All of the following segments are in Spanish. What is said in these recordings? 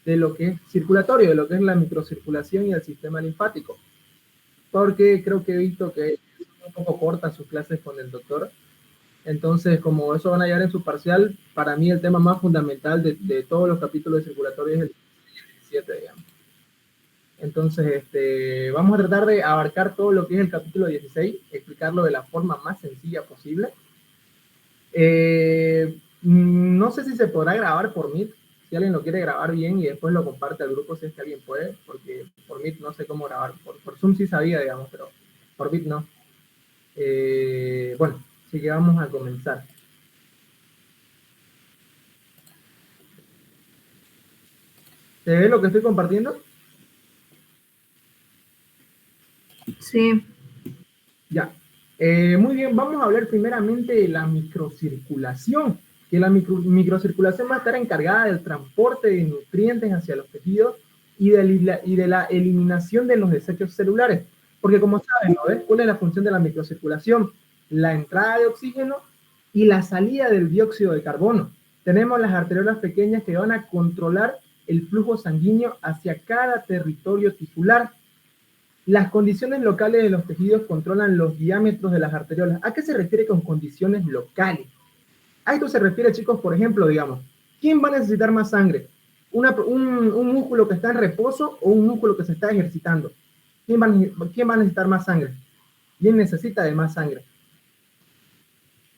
de lo que es circulatorio, de lo que es la microcirculación y el sistema linfático. Porque creo que he visto que son un poco cortas sus clases con el doctor. Entonces, como eso van a llegar en su parcial, para mí el tema más fundamental de todos los capítulos de circulatorio es el 17, digamos. Entonces, vamos a tratar de abarcar todo lo que es el capítulo 16, explicarlo de la forma más sencilla posible. No sé si se podrá grabar por Meet, si alguien lo quiere grabar bien y después lo comparte al grupo si es que alguien puede, porque por Meet no sé cómo grabar, por Zoom sí sabía, digamos, pero por Meet no. Bueno, así que vamos a comenzar. ¿Se ve lo que estoy compartiendo? Sí. Ya. Muy bien, vamos a hablar primeramente de la microcirculación, que la microcirculación va a estar encargada del transporte de nutrientes hacia los tejidos y de la eliminación de los desechos celulares. Porque como saben, ¿no ves? ¿Cuál es la función de la microcirculación? La entrada de oxígeno y la salida del dióxido de carbono. Tenemos las arteriolas pequeñas que van a controlar el flujo sanguíneo hacia cada territorio tisular. Las condiciones locales de los tejidos controlan los diámetros de las arteriolas. ¿A qué se refiere con condiciones locales? A esto se refiere, chicos, por ejemplo, digamos, ¿quién va a necesitar más sangre? ¿Un músculo que está en reposo o un músculo que se está ejercitando? ¿Quién va a necesitar más sangre? ¿Quién necesita de más sangre?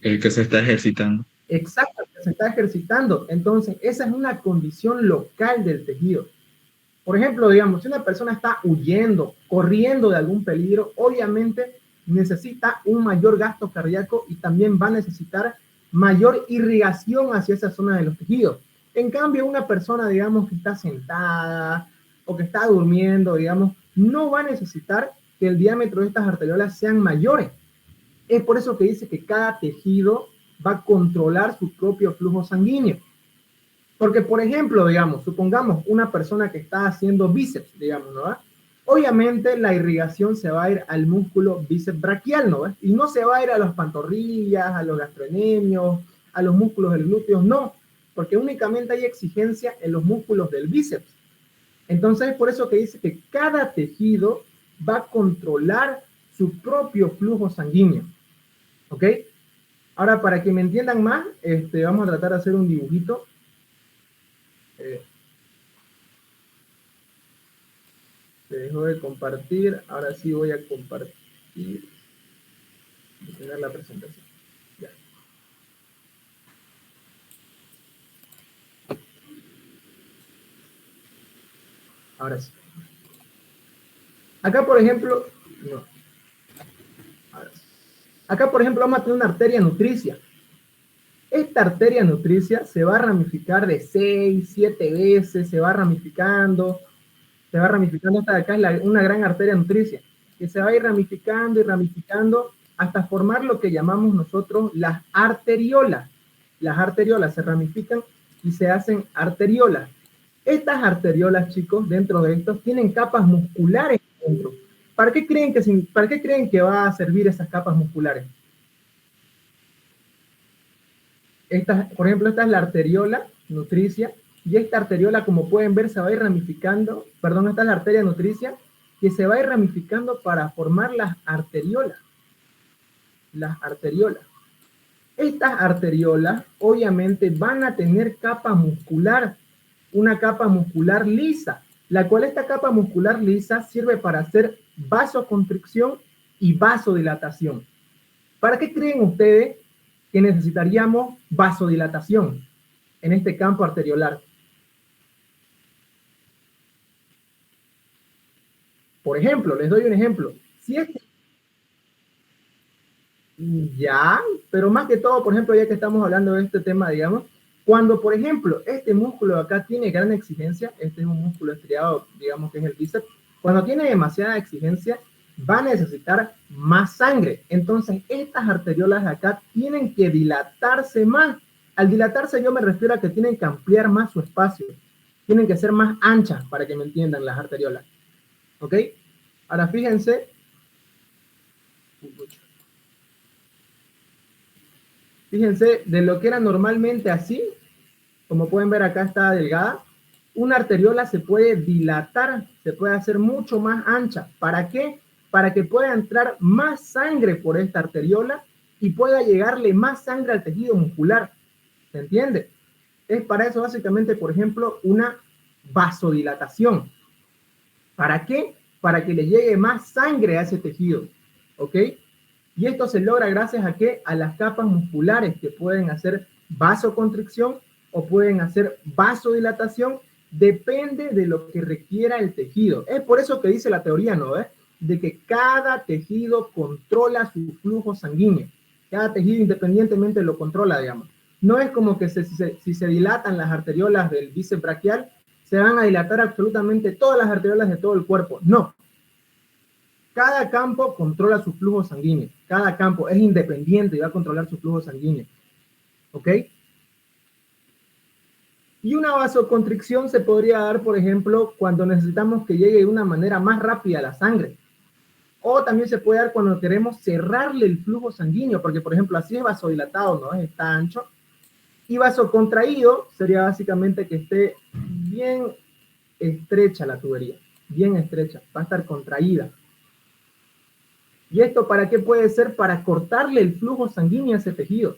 El que se está ejercitando. Exacto, que se está ejercitando. Entonces, esa es una condición local del tejido. Por ejemplo, digamos, si una persona está huyendo, corriendo de algún peligro, obviamente necesita un mayor gasto cardíaco y también va a necesitar mayor irrigación hacia esa zona de los tejidos. En cambio, una persona, digamos, que está sentada o que está durmiendo, digamos, no va a necesitar que el diámetro de estas arteriolas sean mayores. Es por eso que dice que cada tejido va a controlar su propio flujo sanguíneo. Porque, por ejemplo, digamos, supongamos una persona que está haciendo bíceps, digamos, ¿no? Obviamente la irrigación se va a ir al músculo bíceps braquial, ¿no? Y no se va a ir a las pantorrillas, a los gastrocnemios, a los músculos del glúteo, no, porque únicamente hay exigencia en los músculos del bíceps. Entonces es por eso que dice que cada tejido va a controlar su propio flujo sanguíneo, ¿ok? Ahora, para que me entiendan más, vamos a tratar de hacer un dibujito. Se dejó de compartir, ahora sí voy a compartir y tener la presentación. Ya. Ahora sí. Acá, por ejemplo, no. Ahora sí. Acá, por ejemplo, vamos a tener una arteria nutricia. Esta arteria nutricia se va a ramificar de 6, 7 veces, se va ramificando. Esta de acá es una gran arteria nutricia, que se va a ir ramificando y ramificando hasta formar lo que llamamos nosotros las arteriolas. Las arteriolas se ramifican y se hacen arteriolas. Estas arteriolas, chicos, dentro de estos, tienen capas musculares dentro. ¿Para qué creen que va a servir esas capas musculares? Por ejemplo, esta es la arteriola nutricia, y esta arteriola, como pueden ver, se va a ir ramificando, perdón, esta es la arteria nutricia, que se va a ir ramificando para formar las arteriolas. Las arteriolas. Estas arteriolas, obviamente, van a tener capa muscular, una capa muscular lisa, la cual esta capa muscular lisa sirve para hacer vasoconstricción y vasodilatación. ¿Para qué creen ustedes que necesitaríamos vasodilatación en este campo arteriolar? Por ejemplo, les doy un ejemplo. Si es ya, pero más que todo, por ejemplo, ya que estamos hablando de este tema, digamos, cuando, por ejemplo, este músculo de acá tiene gran exigencia, este es un músculo estriado, digamos que es el bíceps, cuando tiene demasiada exigencia, va a necesitar más sangre. Entonces, estas arteriolas de acá tienen que dilatarse más. Al dilatarse yo me refiero a que tienen que ampliar más su espacio. Tienen que ser más anchas, para que me entiendan las arteriolas. ¿Ok? Ahora fíjense. Fíjense, de lo que era normalmente así, como pueden ver acá está delgada, una arteriola se puede dilatar, se puede hacer mucho más ancha. ¿Para qué? Para que pueda entrar más sangre por esta arteriola y pueda llegarle más sangre al tejido muscular. ¿Se entiende? Es para eso básicamente, por ejemplo, una vasodilatación. ¿Para qué? Para que le llegue más sangre a ese tejido. ¿Ok? Y esto se logra gracias a ¿qué? A las capas musculares que pueden hacer vasoconstricción o pueden hacer vasodilatación. Depende de lo que requiera el tejido. Es por eso que dice la teoría, ¿no? De que cada tejido controla su flujo sanguíneo. Cada tejido independientemente lo controla, digamos. No es como que si se dilatan las arteriolas del bíceps braquial, se van a dilatar absolutamente todas las arteriolas de todo el cuerpo. No. Cada campo controla su flujo sanguíneo. Cada campo es independiente y va a controlar su flujo sanguíneo. ¿Ok? Y una vasoconstricción se podría dar, por ejemplo, cuando necesitamos que llegue de una manera más rápida la sangre. O también se puede dar cuando queremos cerrarle el flujo sanguíneo, porque, por ejemplo, así es vasodilatado, ¿no? Está ancho. Y vasocontraído sería básicamente que esté bien estrecha la tubería, bien estrecha, va a estar contraída. ¿Y esto para qué puede ser? Para cortarle el flujo sanguíneo a ese tejido,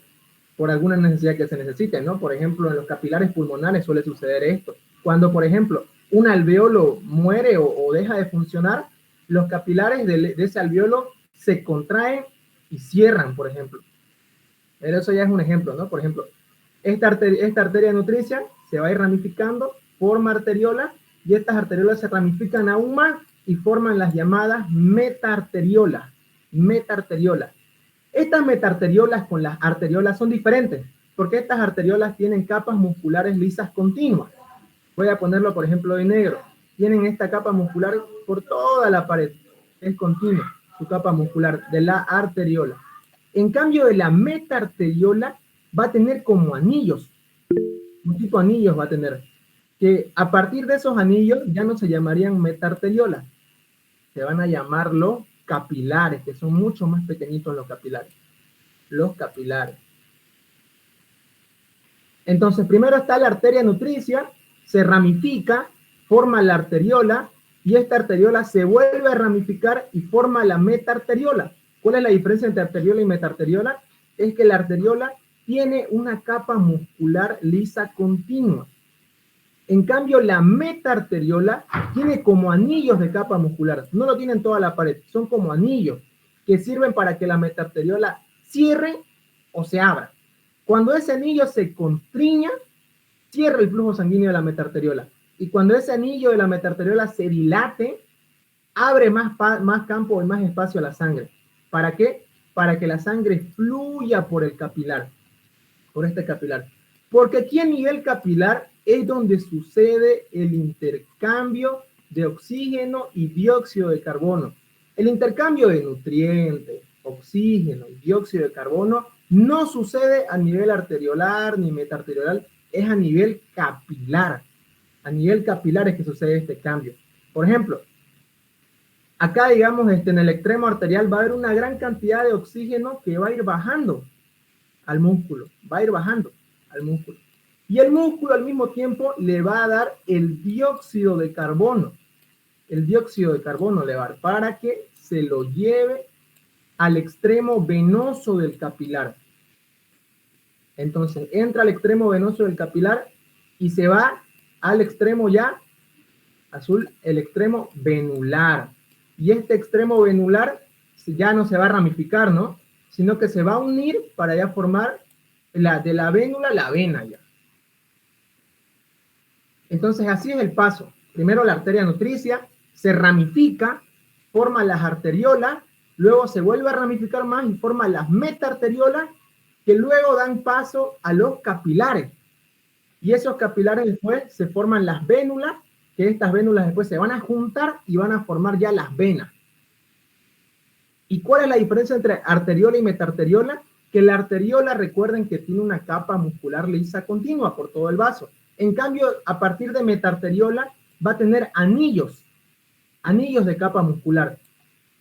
por alguna necesidad que se necesite, ¿no? Por ejemplo, en los capilares pulmonares suele suceder esto. Cuando, por ejemplo, un alveolo muere o deja de funcionar, los capilares de ese alveolo se contraen y cierran, por ejemplo. Pero eso ya es un ejemplo, ¿no? Por ejemplo, esta arteria nutricia se va a ir ramificando, forma arteriola, y estas arteriolas se ramifican aún más y forman las llamadas metaarteriolas. Metaarteriolas. Estas metaarteriolas con las arteriolas son diferentes, porque estas arteriolas tienen capas musculares lisas continuas. Voy a ponerlo, por ejemplo, de negro. Tienen esta capa muscular por toda la pared. Es continua su capa muscular de la arteriola. En cambio, de la metaarteriola va a tener como anillos. Un tipo de anillos va a tener. Que a partir de esos anillos ya no se llamarían metaarteriolas. Se van a llamarlo capilares, que son mucho más pequeñitos los capilares. Los capilares. Entonces, primero está la arteria nutricia, se ramifica, forma la arteriola, y esta arteriola se vuelve a ramificar y forma la metaarteriola. ¿Cuál es la diferencia entre arteriola y metaarteriola? Es que la arteriola tiene una capa muscular lisa continua. En cambio, la metaarteriola tiene como anillos de capa muscular. No lo tienen toda la pared, son como anillos que sirven para que la metaarteriola cierre o se abra. Cuando ese anillo se constriña, cierra el flujo sanguíneo de la metaarteriola. Y cuando ese anillo de la metaarteriola se dilate, abre más campo y más espacio a la sangre. ¿Para qué? Para que la sangre fluya por el capilar, por este capilar. Porque aquí a nivel capilar es donde sucede el intercambio de oxígeno y dióxido de carbono. El intercambio de nutrientes, oxígeno y dióxido de carbono no sucede a nivel arteriolar ni metaarteriolar, es a nivel capilar. A nivel capilar es que sucede este cambio. Por ejemplo, acá, digamos, en el extremo arterial va a haber una gran cantidad de oxígeno que va a ir bajando al músculo, va a ir bajando al músculo. Y el músculo al mismo tiempo le va a dar el dióxido de carbono. El dióxido de carbono le va a dar para que se lo lleve al extremo venoso del capilar. Entonces entra al extremo venoso del capilar y se va al extremo ya azul, el extremo venular. Y este extremo venular ya no se va a ramificar, ¿no? Sino que se va a unir para ya formar de la vénula la vena ya. Entonces así es el paso. Primero la arteria nutricia se ramifica, forma las arteriolas, luego se vuelve a ramificar más y forma las metaarteriolas, que luego dan paso a los capilares. Y esos capilares después se forman las vénulas, que estas vénulas después se van a juntar y van a formar ya las venas. ¿Y cuál es la diferencia entre arteriola y metaarteriola? Que la arteriola, recuerden que tiene una capa muscular lisa continua por todo el vaso. En cambio, a partir de metaarteriola va a tener anillos de capa muscular,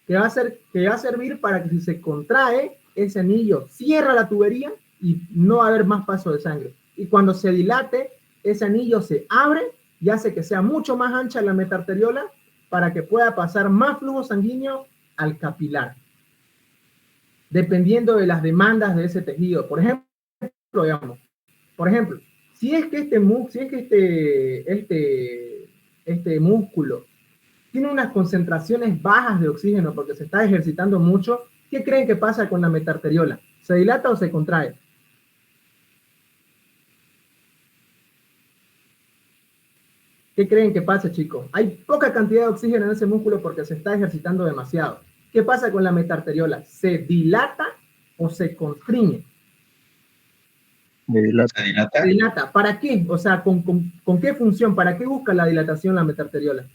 que va a servir para que si se contrae, ese anillo cierra la tubería y no va a haber más paso de sangre. Y cuando se dilate, ese anillo se abre y hace que sea mucho más ancha la metarteriola para que pueda pasar más flujo sanguíneo al capilar, dependiendo de las demandas de ese tejido. Por ejemplo, digamos, si es que este músculo tiene unas concentraciones bajas de oxígeno porque se está ejercitando mucho, ¿qué creen que pasa con la metarteriola? ¿Se dilata o se contrae? ¿Qué creen que pasa, chicos? Hay poca cantidad de oxígeno en ese músculo porque se está ejercitando demasiado. ¿Qué pasa con la metarteriola? ¿Se dilata o se constriñe? Se dilata. Se dilata. ¿Para qué? O sea, ¿con qué función? ¿Para qué busca la dilatación la metarteriola?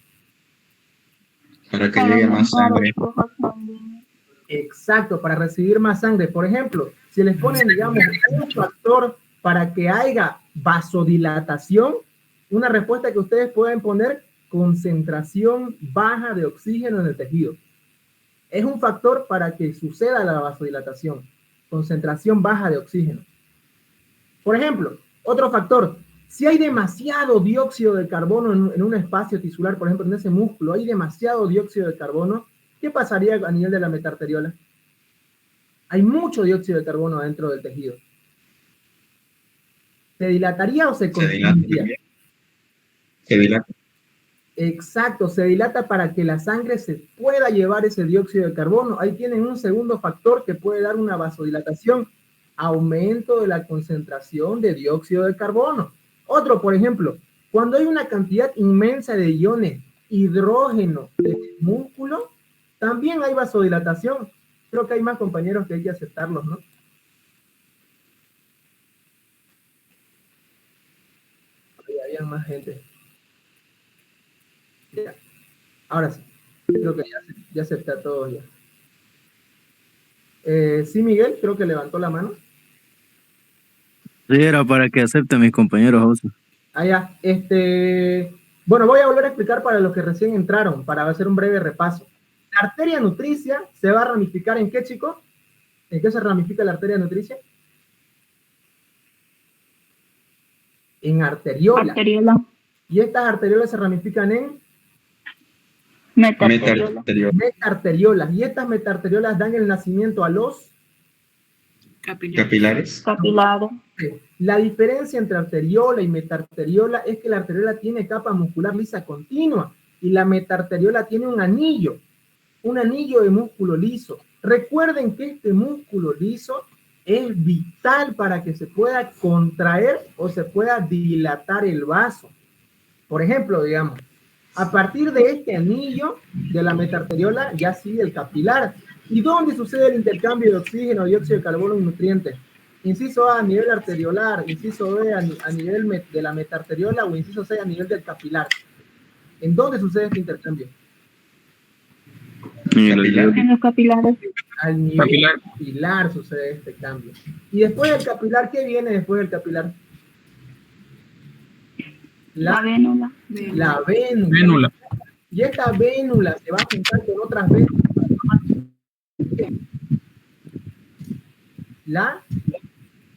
Para que llegue más sangre. Exacto, para recibir más sangre. Por ejemplo, si les ponen, digamos, un factor para que haya vasodilatación, una respuesta que ustedes pueden poner: concentración baja de oxígeno en el tejido. Es un factor para que suceda la vasodilatación, concentración baja de oxígeno. Por ejemplo, otro factor: si hay demasiado dióxido de carbono en un espacio tisular, por ejemplo, en ese músculo, hay demasiado dióxido de carbono, ¿qué pasaría a nivel de la metarteriola? Hay mucho dióxido de carbono dentro del tejido. ¿Se dilataría o se constriñiría? Se dilata. Exacto, se dilata para que la sangre se pueda llevar ese dióxido de carbono. Ahí tienen un segundo factor que puede dar una vasodilatación: aumento de la concentración de dióxido de carbono. Otro, por ejemplo, cuando hay una cantidad inmensa de iones hidrógeno en el músculo, también hay vasodilatación. Creo que hay más compañeros que hay que aceptarlos, ¿no? Había más gente. Ya. Ahora sí, creo que ya acepté a todos ya. Sí, Miguel, creo que levantó la mano. Sí, era para que acepte a mis compañeros, José. Ya. Bueno, voy a volver a explicar para los que recién entraron, para hacer un breve repaso. La arteria nutricia se va a ramificar ¿en qué, chicos? ¿En qué se ramifica la arteria nutricia? En arteriola. Y estas arteriolas se ramifican en metarteriolas. Y estas metarteriolas dan el nacimiento a los capilares. La diferencia entre arteriola y metarteriola es que la arteriola tiene capa muscular lisa continua y la metarteriola tiene un anillo de músculo liso. Recuerden que este músculo liso es vital para que se pueda contraer o se pueda dilatar el vaso. Por ejemplo, digamos, a partir de este anillo de la metarteriola ya sigue el capilar. ¿Y dónde sucede el intercambio de oxígeno, dióxido de carbono y nutrientes? Inciso A, a nivel arteriolar; inciso B, a nivel de la metarteriola; o inciso C, a nivel del capilar. ¿En dónde sucede este intercambio? En los capilares. Al nivel capilar sucede este cambio. Y después del capilar, ¿qué viene después del capilar? La vénula. La vénula. Y esta vénula se va a juntar con otras vénulas.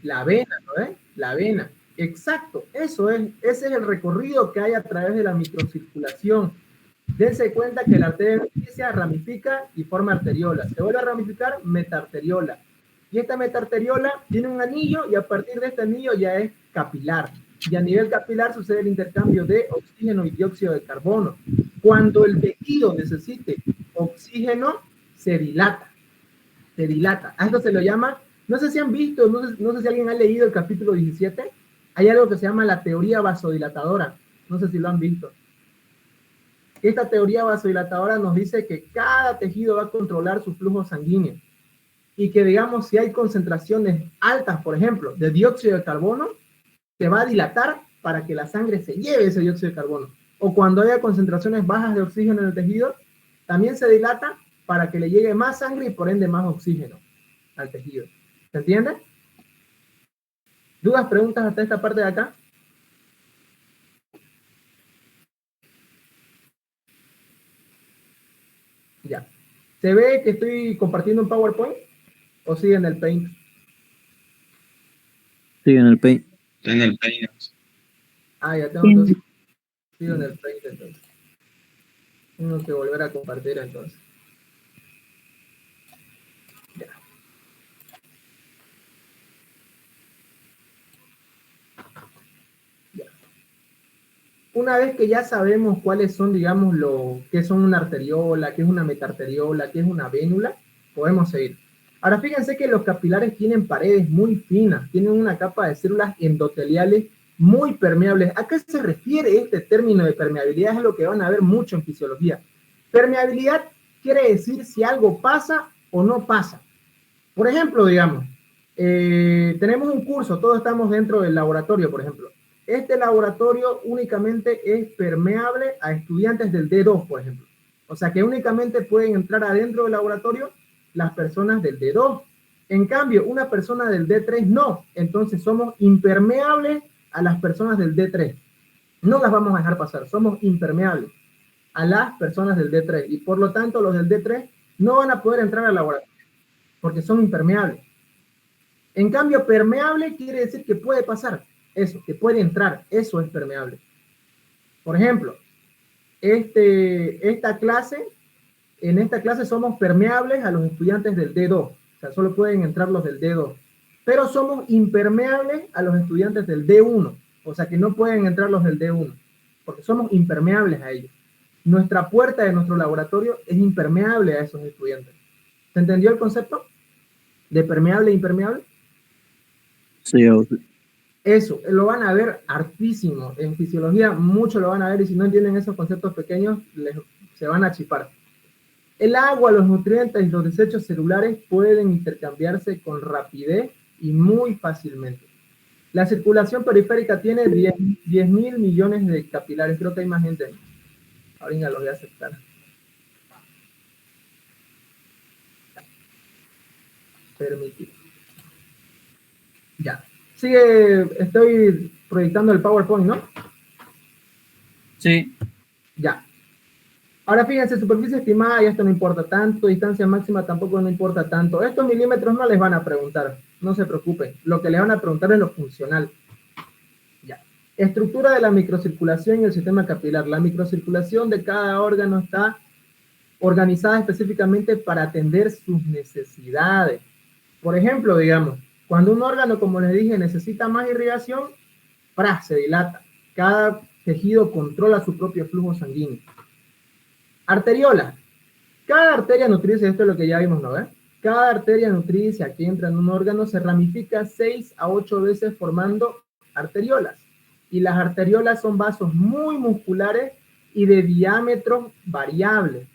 La vena, ¿no ves? La vena. Exacto, eso es. Ese es el recorrido que hay a través de la microcirculación. Dense cuenta que la arteria nutricia ramifica y forma arteriola. Se vuelve a ramificar, metarteriola. Y esta metarteriola tiene un anillo y a partir de este anillo ya es capilar. Y a nivel capilar sucede el intercambio de oxígeno y dióxido de carbono. Cuando el tejido necesite oxígeno, se dilata. Se dilata. A esto se lo llama, no sé si han visto, no sé si alguien ha leído el capítulo 17. Hay algo que se llama la teoría vasodilatadora. No sé si lo han visto. Esta teoría vasodilatadora nos dice que cada tejido va a controlar su flujo sanguíneo y que, digamos, si hay concentraciones altas, por ejemplo, de dióxido de carbono, se va a dilatar para que la sangre se lleve ese dióxido de carbono. O cuando haya concentraciones bajas de oxígeno en el tejido, también se dilata para que le llegue más sangre y por ende más oxígeno al tejido. ¿Se entiende? ¿Dudas, preguntas hasta esta parte de acá? Ya. ¿Se ve que estoy compartiendo un PowerPoint? ¿O sigue en el Paint? Sí, en el Paint. En el Paint. Ya tengo entonces. compartido en el Paint entonces. Tengo que volver a compartir entonces. Ya. Ya. Una vez que ya sabemos cuáles son, digamos, qué son una arteriola, qué es una metarteriola, qué es una vénula, podemos seguir. Ahora fíjense que los capilares tienen paredes muy finas, tienen una capa de células endoteliales muy permeables. ¿A qué se refiere este término de permeabilidad? Es lo que van a ver mucho en fisiología. Permeabilidad quiere decir si algo pasa o no pasa. Por ejemplo, digamos, tenemos un curso, todos estamos dentro del laboratorio, por ejemplo. Este laboratorio únicamente es permeable a estudiantes del D2, por ejemplo. O sea que únicamente pueden entrar adentro del laboratorio las personas del D2. En cambio, una persona del D3 no. Entonces somos impermeables a las personas del D3. No las vamos a dejar pasar. Somos impermeables a las personas del D3. Y por lo tanto, los del D3 no van a poder entrar al laboratorio porque son impermeables. En cambio, permeable quiere decir que puede pasar. Eso, que puede entrar. Eso es permeable. Por ejemplo, en esta clase somos permeables a los estudiantes del D2, o sea, solo pueden entrar los del D2, pero somos impermeables a los estudiantes del D1, o sea que no pueden entrar los del D1, porque somos impermeables a ellos. Nuestra puerta de nuestro laboratorio es impermeable a esos estudiantes. ¿Se entendió el concepto de permeable e impermeable? Sí, Eso, lo van a ver hartísimo. En fisiología mucho lo van a ver y si no entienden esos conceptos pequeños, se van a chipar. El agua, los nutrientes y los desechos celulares pueden intercambiarse con rapidez y muy fácilmente. La circulación periférica tiene 10.000 millones de capilares. Creo que hay más gente. Ahorita los voy a aceptar. Permitir. Ya. Estoy proyectando el PowerPoint, ¿no? Sí. Ya. Ahora fíjense, superficie estimada, y esto no importa tanto, distancia máxima tampoco no importa tanto. Estos milímetros no les van a preguntar, no se preocupen. Lo que les van a preguntar es lo funcional. Ya. Estructura de la microcirculación en el sistema capilar. La microcirculación de cada órgano está organizada específicamente para atender sus necesidades. Por ejemplo, digamos, cuando un órgano, como les dije, necesita más irrigación, se dilata. Cada tejido controla su propio flujo sanguíneo. Arteriola. Cada arteria nutricia, esto es lo que ya vimos, ¿no? Cada arteria nutricia que entra en un órgano se ramifica 6 a 8 veces formando arteriolas. Y las arteriolas son vasos muy musculares y de diámetro variable.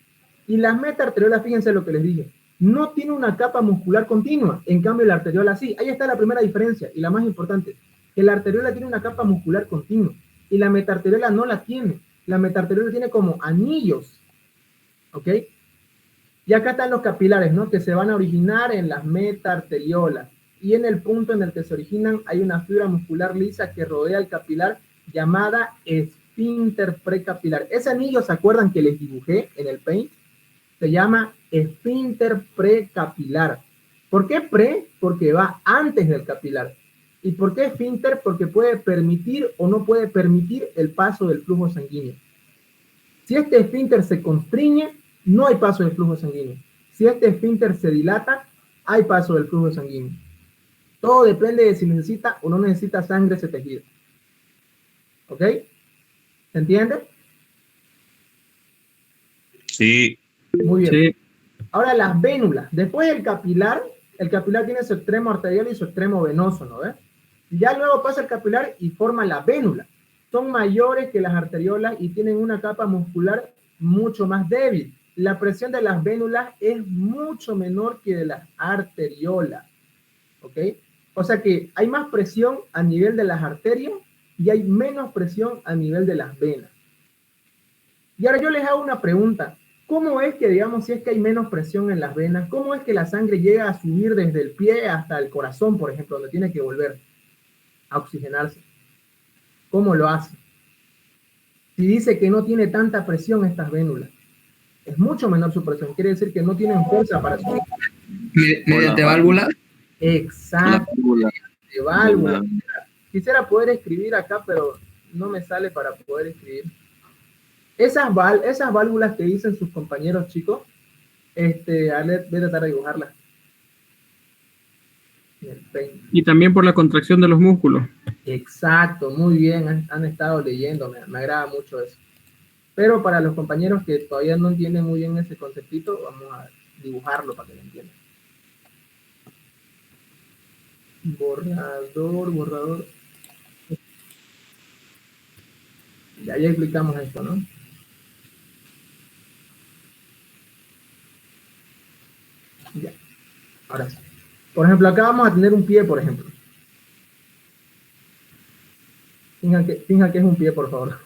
Y las metaarteriolas, fíjense lo que les dije, no tiene una capa muscular continua, en cambio la arteriola sí. Ahí está la primera diferencia y la más importante, que la arteriola tiene una capa muscular continua y la metaarteriola no la tiene. La metaarteriola tiene como anillos, ¿ok? Y acá están los capilares, ¿no? Que se van a originar en las metaarteriolas y en el punto en el que se originan hay una fibra muscular lisa que rodea el capilar llamada esfínter precapilar. Ese anillo, ¿se acuerdan que les dibujé en el Paint? Se llama esfínter precapilar. ¿Por qué pre? Porque va antes del capilar. ¿Y por qué esfínter? Porque puede permitir o no puede permitir el paso del flujo sanguíneo. Si este esfínter se constriñe, no hay paso del flujo sanguíneo. Si este esfínter se dilata, hay paso del flujo sanguíneo. Todo depende de si necesita o no necesita sangre ese tejido. ¿Ok? ¿Se entiende? Sí. Muy bien. Sí. Ahora las vénulas. Después del capilar, el capilar tiene su extremo arterial y su extremo venoso, ¿no ves? Ya luego pasa el capilar y forma la vénula. Son mayores que las arteriolas y tienen una capa muscular mucho más débil. La presión de las vénulas es mucho menor que de las arteriolas. ¿Ok? O sea que hay más presión a nivel de las arterias y hay menos presión a nivel de las venas. Y ahora yo les hago una pregunta. ¿Cómo es que, digamos, si es que hay menos presión en las venas, cómo es que la sangre llega a subir desde el pie hasta el corazón, por ejemplo, donde tiene que volver a oxigenarse? ¿Cómo lo hace? Si dice que no tiene tanta presión estas vénulas, es mucho menor su presión, quiere decir que no tienen fuerza para subir. Mediante válvula. Exacto, de válvula. Quisiera poder escribir acá, pero no me sale para poder escribir. Esas válvulas que dicen sus compañeros, chicos, a ver, voy a tratar de dibujarlas. Y también por la contracción de los músculos. Exacto, muy bien, han estado leyendo, me agrada mucho eso. Pero para los compañeros que todavía no entienden muy bien ese conceptito, vamos a dibujarlo para que lo entiendan. Borrador. Ya explicamos esto, ¿no? Ya, ahora sí. Por ejemplo, acá vamos a tener un pie, por ejemplo. Finjan que es un pie, por favor.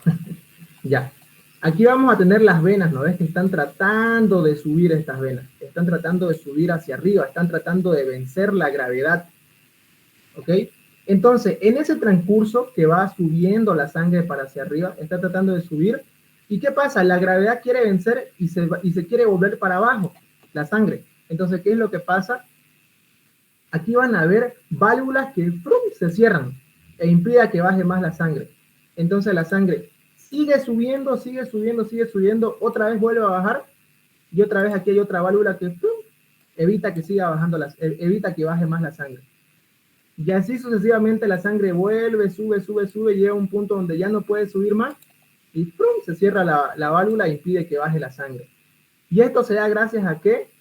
Ya. Aquí vamos a tener las venas, ¿no ves? Que están tratando de subir estas venas. Están tratando de subir hacia arriba. Están tratando de vencer la gravedad. ¿Ok? Entonces, en ese transcurso que va subiendo la sangre para hacia arriba, está tratando de subir. ¿Y qué pasa? La gravedad quiere vencer y se quiere volver para abajo, la sangre. Entonces, ¿qué es lo que pasa? Aquí van a ver válvulas que se cierran e impide que baje más la sangre. Entonces la sangre sigue subiendo, otra vez vuelve a bajar y otra vez aquí hay otra válvula que evita que siga bajando, evita que baje más la sangre. Y así sucesivamente la sangre vuelve, sube, llega a un punto donde ya no puede subir más y se cierra la válvula e impide que baje la sangre. Y esto se da gracias a ¿qué?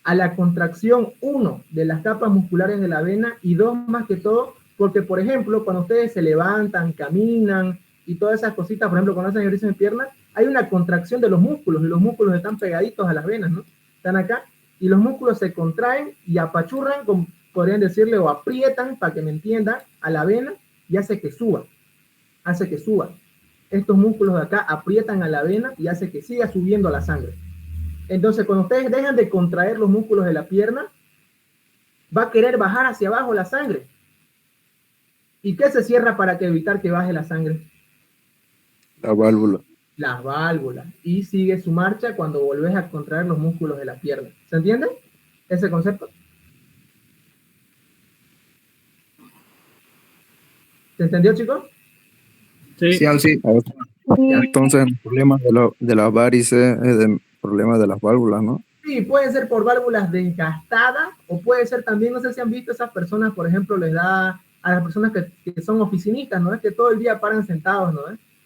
A la contracción, 1, de las capas musculares de la vena y 2, más que todo, porque, por ejemplo, cuando ustedes se levantan, caminan y todas esas cositas, por ejemplo, cuando hacen ejercicio en piernas, hay una contracción de los músculos y los músculos están pegaditos a las venas, ¿no? Están acá y los músculos se contraen y apachurran, como podrían decirle, o aprietan, para que me entiendan, a la vena y hace que suba. Estos músculos de acá aprietan a la vena y hace que siga subiendo la sangre. Entonces, cuando ustedes dejan de contraer los músculos de la pierna, va a querer bajar hacia abajo la sangre. ¿Y qué se cierra para evitar que baje la sangre? La válvula. Las válvulas. Y sigue su marcha cuando volvés a contraer los músculos de la pierna. ¿Se entiende ese concepto? ¿Se entendió, chicos? Sí. Sí. Entonces, el problema de las varices es el problema de las válvulas, ¿no? Sí, puede ser por válvulas desgastadas o puede ser también, no sé si han visto esas personas, por ejemplo, les da a las personas que son oficinistas, ¿no? Es que todo el día paran sentados, ¿no?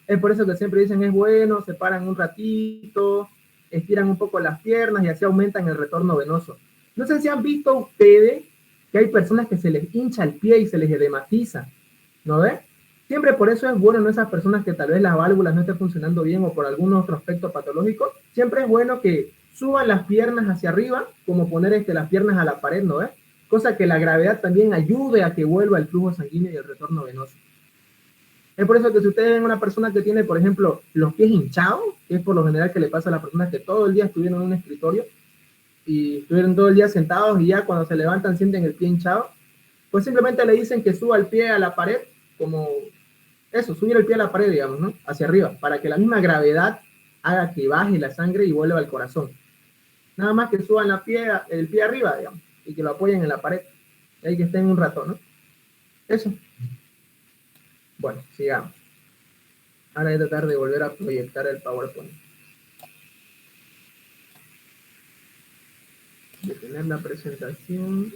Es por eso que siempre dicen es bueno, se paran un ratito, estiran un poco las piernas y así aumentan el retorno venoso. No sé si han visto ustedes que hay personas que se les hincha el pie y se les edematiza, ¿no ves? Siempre por eso es bueno, ¿no? Esas personas que tal vez las válvulas no estén funcionando bien o por algún otro aspecto patológico, siempre es bueno que suban las piernas hacia arriba, como poner las piernas a la pared, ¿no ves? Cosa que la gravedad también ayude a que vuelva el flujo sanguíneo y el retorno venoso. Es por eso que si ustedes ven una persona que tiene, por ejemplo, los pies hinchados, que es por lo general que le pasa a las personas que todo el día estuvieron en un escritorio y estuvieron todo el día sentados y ya cuando se levantan sienten el pie hinchado, pues simplemente le dicen que suba el pie a la pared, como eso, subir el pie a la pared, digamos, ¿no? Hacia arriba, para que la misma gravedad haga que baje la sangre y vuelva al corazón. Nada más que suban el pie arriba, digamos, y que lo apoyen en la pared. Y ahí que estén un rato, ¿no? Eso. Bueno, sigamos. Ahora voy a tratar de volver a proyectar el PowerPoint. Detener la presentación.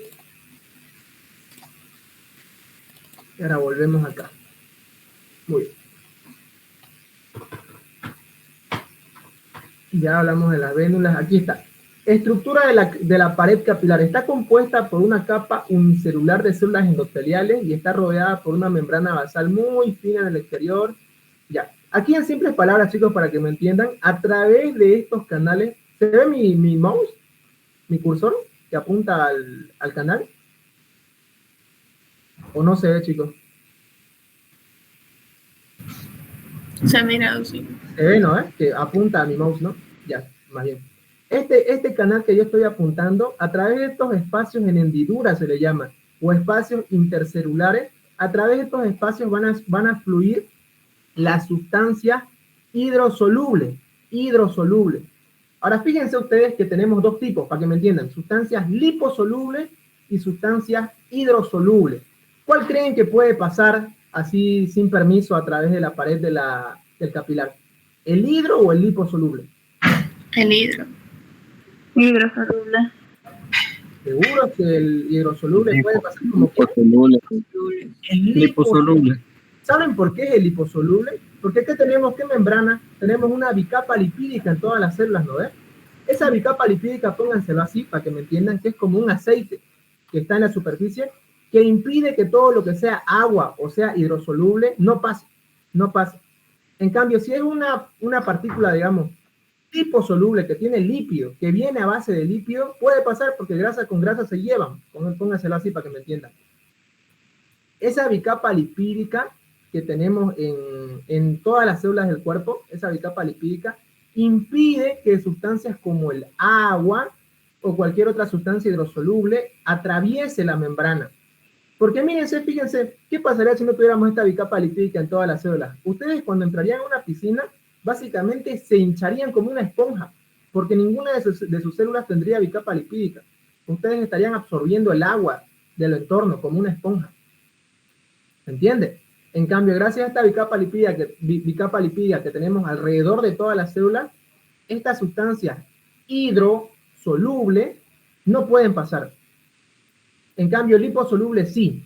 Y ahora volvemos acá. Muy bien. Ya hablamos de las vénulas. Aquí está. Estructura de la pared capilar. Está compuesta por una capa unicelular de células endoteliales y está rodeada por una membrana basal muy fina en el exterior. Ya. Aquí en simples palabras, chicos, para que me entiendan, a través de estos canales, ¿se ve mi mouse? ¿Mi cursor que apunta al canal? ¿O no se ve, chicos? Se ha mirado, sí. Se ve, ¿no? Que apunta a mi mouse, ¿no? Ya, más bien. Este canal que yo estoy apuntando, a través de estos espacios en hendidura se le llama, o espacios intercelulares, a través de estos espacios van a fluir las sustancias hidrosolubles. Ahora fíjense ustedes que tenemos dos tipos, para que me entiendan, sustancias liposolubles y sustancias hidrosolubles. ¿Cuál creen que puede pasar así sin permiso a través de la pared del capilar? ¿El hidro o el liposoluble? El hidro. Hidrosoluble. Seguro que el hidrosoluble puede pasar como que Liposoluble. el Liposoluble. ¿Saben por qué es el liposoluble? Porque aquí tenemos ¿qué membrana? Tenemos una bicapa lipídica en todas las células, ¿no ves? Esa bicapa lipídica, pónganselo así para que me entiendan, que es como un aceite que está en la superficie, que impide que todo lo que sea agua o sea hidrosoluble no pase, no pase. En cambio, si es una partícula, digamos, liposoluble que tiene lípido, que viene a base de lípido, puede pasar porque grasa con grasa se llevan. Pónganselo así para que me entiendan. Esa bicapa lipídica que tenemos en todas las células del cuerpo, esa bicapa lipídica, impide que sustancias como el agua o cualquier otra sustancia hidrosoluble atraviese la membrana. Porque mírense, fíjense, ¿qué pasaría si no tuviéramos esta bicapa lipídica en todas las células? Ustedes cuando entrarían a una piscina, básicamente se hincharían como una esponja, porque ninguna de sus células tendría bicapa lipídica. Ustedes estarían absorbiendo el agua del entorno como una esponja. ¿Se entiende? En cambio, gracias a esta bicapa lipídica que tenemos alrededor de todas las células, estas sustancias hidrosolubles no pueden pasar. En cambio, liposoluble sí.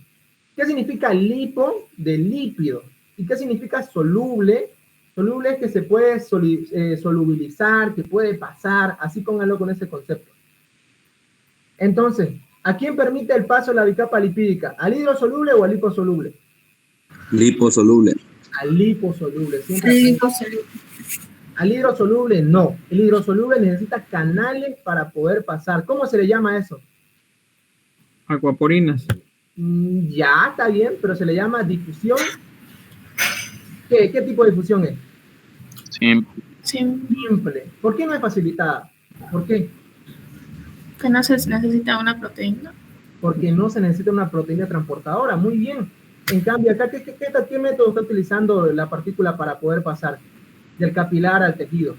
¿Qué significa lipo? De lípido. ¿Y qué significa soluble? Soluble es que se puede solubilizar, que puede pasar, así pónganlo con ese concepto. Entonces, ¿a quién permite el paso de la bicapa lipídica? ¿Al hidrosoluble o al liposoluble? Liposoluble. Al liposoluble. Liposoluble. Al hidrosoluble no. El hidrosoluble necesita canales para poder pasar. ¿Cómo se le llama eso? Acuaporinas. Ya, está bien, pero se le llama difusión. ¿Qué tipo de difusión es? Simple. Simple. ¿Por qué no es facilitada? ¿Por qué? Que no se necesita una proteína. Porque no se necesita una proteína transportadora. Muy bien. En cambio, acá, ¿qué método está utilizando la partícula para poder pasar del capilar al tejido?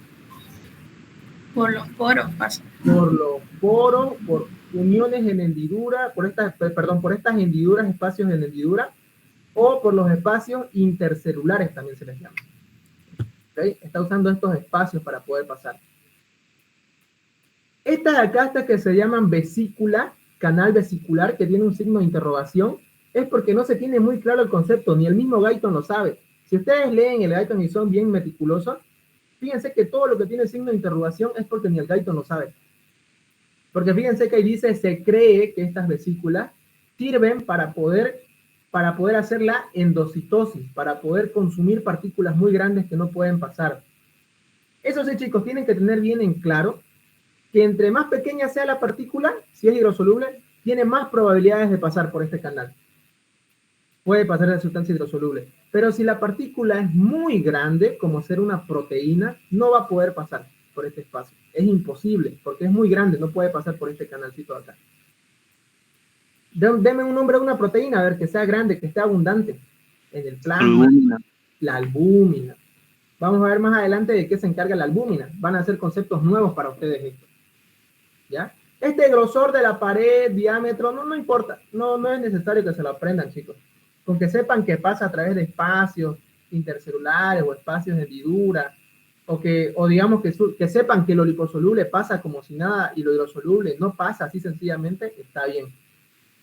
Por los poros pasa. Por los poros, por uniones en hendidura, por estas hendiduras, espacios en hendidura, o por los espacios intercelulares también se les llama. ¿Okay? Está usando estos espacios para poder pasar. Estas de acá, estas que se llaman vesícula, canal vesicular, que tiene un signo de interrogación, es porque no se tiene muy claro el concepto, ni el mismo Guyton lo sabe. Si ustedes leen el Guyton y son bien meticulosos, fíjense que todo lo que tiene signo de interrogación es porque ni el Guyton lo sabe. Porque fíjense que ahí dice, se cree que estas vesículas sirven para poder hacer la endocitosis, para poder consumir partículas muy grandes que no pueden pasar. Eso sí, chicos, tienen que tener bien en claro que entre más pequeña sea la partícula, si es hidrosoluble, tiene más probabilidades de pasar por este canal. Puede pasar de sustancia hidrosoluble. Pero si la partícula es muy grande, como ser una proteína, no va a poder pasar por este espacio. Es imposible, porque es muy grande, no puede pasar por este canalcito de acá. Deme un nombre de una proteína, a ver, que sea grande, que esté abundante en el plasma. La albúmina. Vamos a ver más adelante de qué se encarga la albúmina. Van a ser conceptos nuevos para ustedes esto. ¿Ya? Este grosor de la pared, diámetro, no importa. No es necesario que se lo aprendan, chicos. Con que sepan que pasa a través de espacios intercelulares o espacios de hendidura, o digamos que sepan que lo liposoluble pasa como si nada y lo hidrosoluble no pasa así sencillamente, está bien.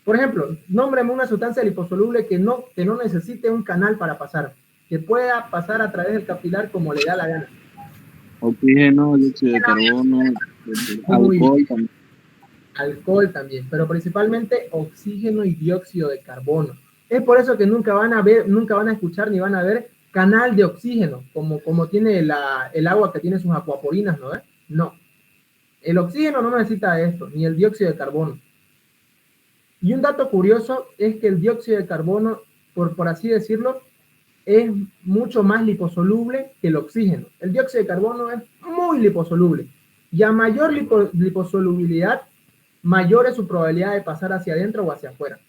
Por ejemplo, nómbreme una sustancia liposoluble que no necesite un canal para pasar, que pueda pasar a través del capilar como le da la gana. Oxígeno, dióxido de carbono, alcohol también. Alcohol también, pero principalmente oxígeno y dióxido de carbono. Es por eso que nunca van a escuchar ni van a ver canal de oxígeno, como tiene el agua que tiene sus acuaporinas, ¿no? No. El oxígeno no necesita esto, ni el dióxido de carbono. Y un dato curioso es que el dióxido de carbono, por así decirlo, es mucho más liposoluble que el oxígeno. El dióxido de carbono es muy liposoluble. Y a mayor liposolubilidad, mayor es su probabilidad de pasar hacia adentro o hacia afuera.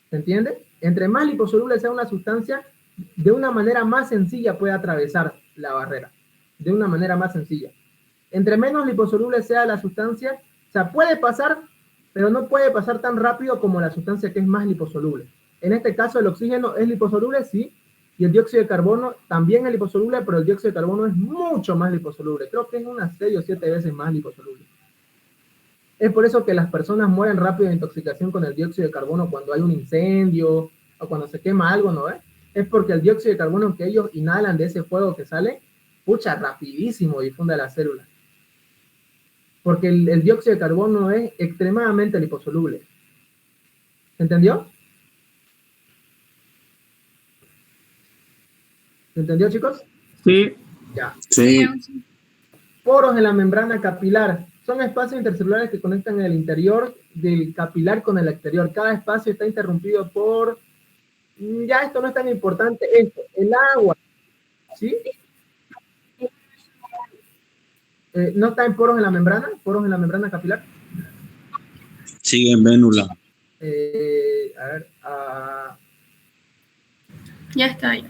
¿Se entiende? Entre más liposoluble sea una sustancia, de una manera más sencilla puede atravesar la barrera. De una manera más sencilla. Entre menos liposoluble sea la sustancia, o sea, puede pasar, pero no puede pasar tan rápido como la sustancia que es más liposoluble. En este caso, el oxígeno es liposoluble, sí, Y el dióxido de carbono también es liposoluble, pero el dióxido de carbono es mucho más liposoluble. Creo que es unas 6 o 7 veces más liposoluble. Es por eso que las personas mueren rápido de intoxicación con el dióxido de carbono cuando hay un incendio o cuando se quema algo, ¿no? Es porque el dióxido de carbono que ellos inhalan de ese fuego que sale, pucha, rapidísimo difunde a las células. Porque el dióxido de carbono es extremadamente liposoluble. ¿Se entendió? ¿Se entendió, chicos? Sí. Ya. Sí. Poros en la membrana capilar. Son espacios intercelulares que conectan el interior del capilar con el exterior. Cada espacio está interrumpido por... Ya esto no es tan importante. Esto, el agua. ¿Sí? ¿No está en poros en la membrana? ¿Poros en la membrana capilar? Sigue en vénula. A ver. Ya está. Ya.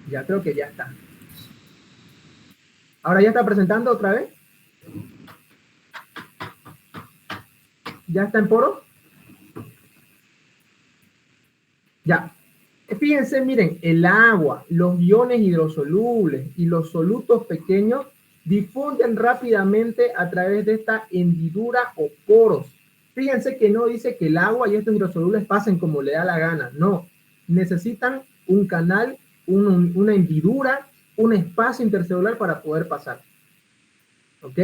Ya creo que ya está. Ahora ya está presentando otra vez. ¿Ya está en poro? Ya. Fíjense, miren, el agua, los iones hidrosolubles y los solutos pequeños difunden rápidamente a través de esta hendidura o poros. Fíjense que no dice que el agua y estos hidrosolubles pasen como le da la gana. No. Necesitan un canal, una hendidura, un espacio intercelular para poder pasar. ¿Ok?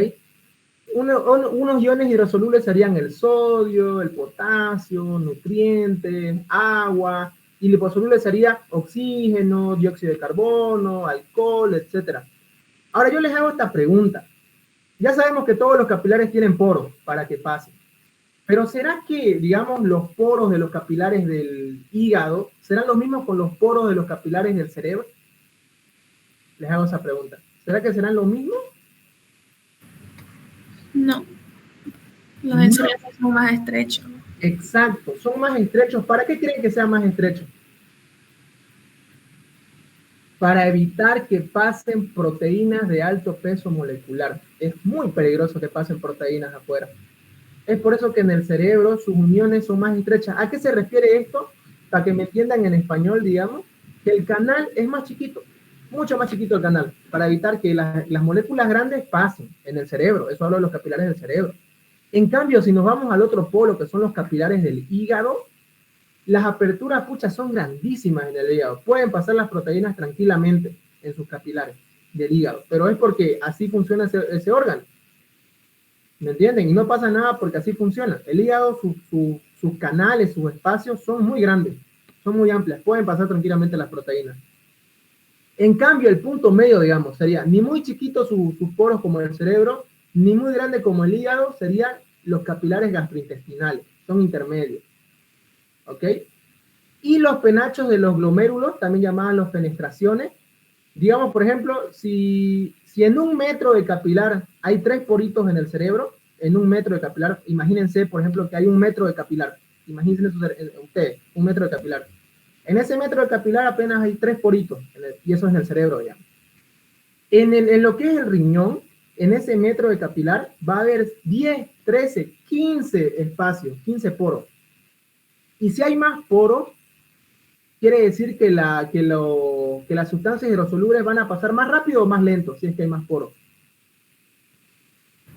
Unos iones hidrosolubles serían el sodio, el potasio, nutrientes, agua, y liposoluble sería oxígeno, dióxido de carbono, alcohol, etc. Ahora yo les hago esta pregunta. Ya sabemos que todos los capilares tienen poros para que pasen. Pero ¿será que, digamos, los poros de los capilares del hígado serán los mismos con los poros de los capilares del cerebro? Les hago esa pregunta. ¿Será que serán los mismos? No. Los del cerebro son más estrechos. Exacto, son más estrechos. ¿Para qué creen que sean más estrechos? Para evitar que pasen proteínas de alto peso molecular. Es muy peligroso que pasen proteínas afuera. Es por eso que en el cerebro sus uniones son más estrechas. ¿A qué se refiere esto? Para que me entiendan en español, digamos, que el canal es más chiquito, mucho más chiquito el canal, para evitar que las moléculas grandes pasen en el cerebro. Eso hablo de los capilares del cerebro. En cambio, si nos vamos al otro polo, que son los capilares del hígado, las aperturas, pucha, son grandísimas en el hígado. Pueden pasar las proteínas tranquilamente en sus capilares del hígado, pero es porque así funciona ese órgano. ¿Me entienden? Y no pasa nada porque así funciona. El hígado, sus canales, sus espacios son muy grandes, son muy amplias. Pueden pasar tranquilamente las proteínas. En cambio, el punto medio, digamos, sería ni muy chiquitos sus poros como el cerebro, ni muy grande como el hígado, serían los capilares gastrointestinales. Son intermedios. ¿Ok? Y los penachos de los glomérulos, también llamados los fenestraciones. Digamos, por ejemplo, si en 1 metro de capilar hay 3 poritos en el cerebro, en 1 metro de capilar, imagínense, por ejemplo, que hay 1 metro de capilar. Imagínense ustedes, 1 metro de capilar. En ese metro de capilar apenas hay 3 poritos, y eso es en el cerebro ya. En lo que es el riñón, en ese metro de capilar va a haber 10, 13, 15 espacios, 15 poros. Y si hay más poros, quiere decir que las sustancias hidrosolubles van a pasar más rápido o más lento, si es que hay más poros.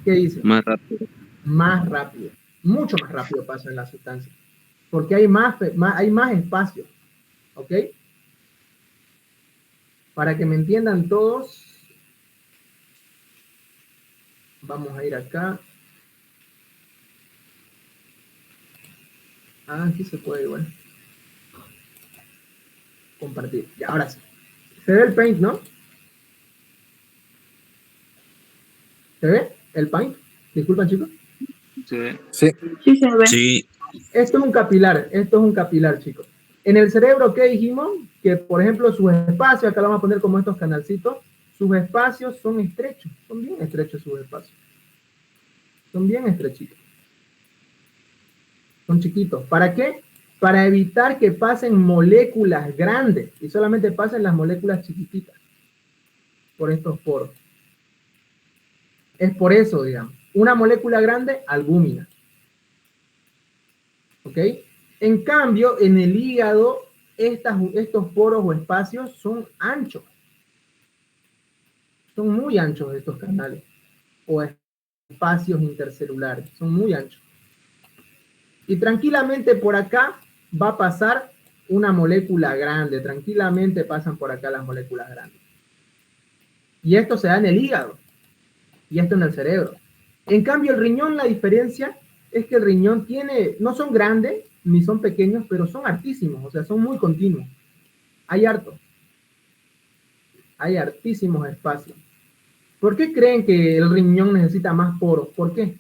¿Qué dice? Más rápido. Más rápido. Mucho más rápido pasan las sustancias. Porque hay más espacio. ¿Ok? Para que me entiendan todos, vamos a ir acá. Aquí se puede igual. Compartir. Ya, ahora sí. Se ve el Paint, ¿no? ¿Se ve el Paint? Disculpan, chicos. Sí. Sí. Sí se ve. Sí. Esto es un capilar, chicos. En el cerebro, ¿qué dijimos? Que, por ejemplo, sus espacios, acá lo vamos a poner como estos canalcitos, sus espacios son estrechos, son bien estrechos sus espacios. Son bien estrechitos. Son chiquitos. ¿Para qué? Para evitar que pasen moléculas grandes y solamente pasen las moléculas chiquititas por estos poros. Es por eso, digamos. Una molécula grande, albúmina. ¿Ok? En cambio, en el hígado, estos poros o espacios son anchos. Son muy anchos estos canales o espacios intercelulares. Son muy anchos. Y tranquilamente por acá va a pasar una molécula grande. Tranquilamente pasan por acá las moléculas grandes. Y esto se da en el hígado. Y esto en el cerebro. En cambio, el riñón, la diferencia es que el riñón tiene, no son grandes ni son pequeños, pero son hartísimos, o sea, son muy continuos. Hay hartísimos espacios. ¿Por qué creen que el riñón necesita más poros? ¿Por qué?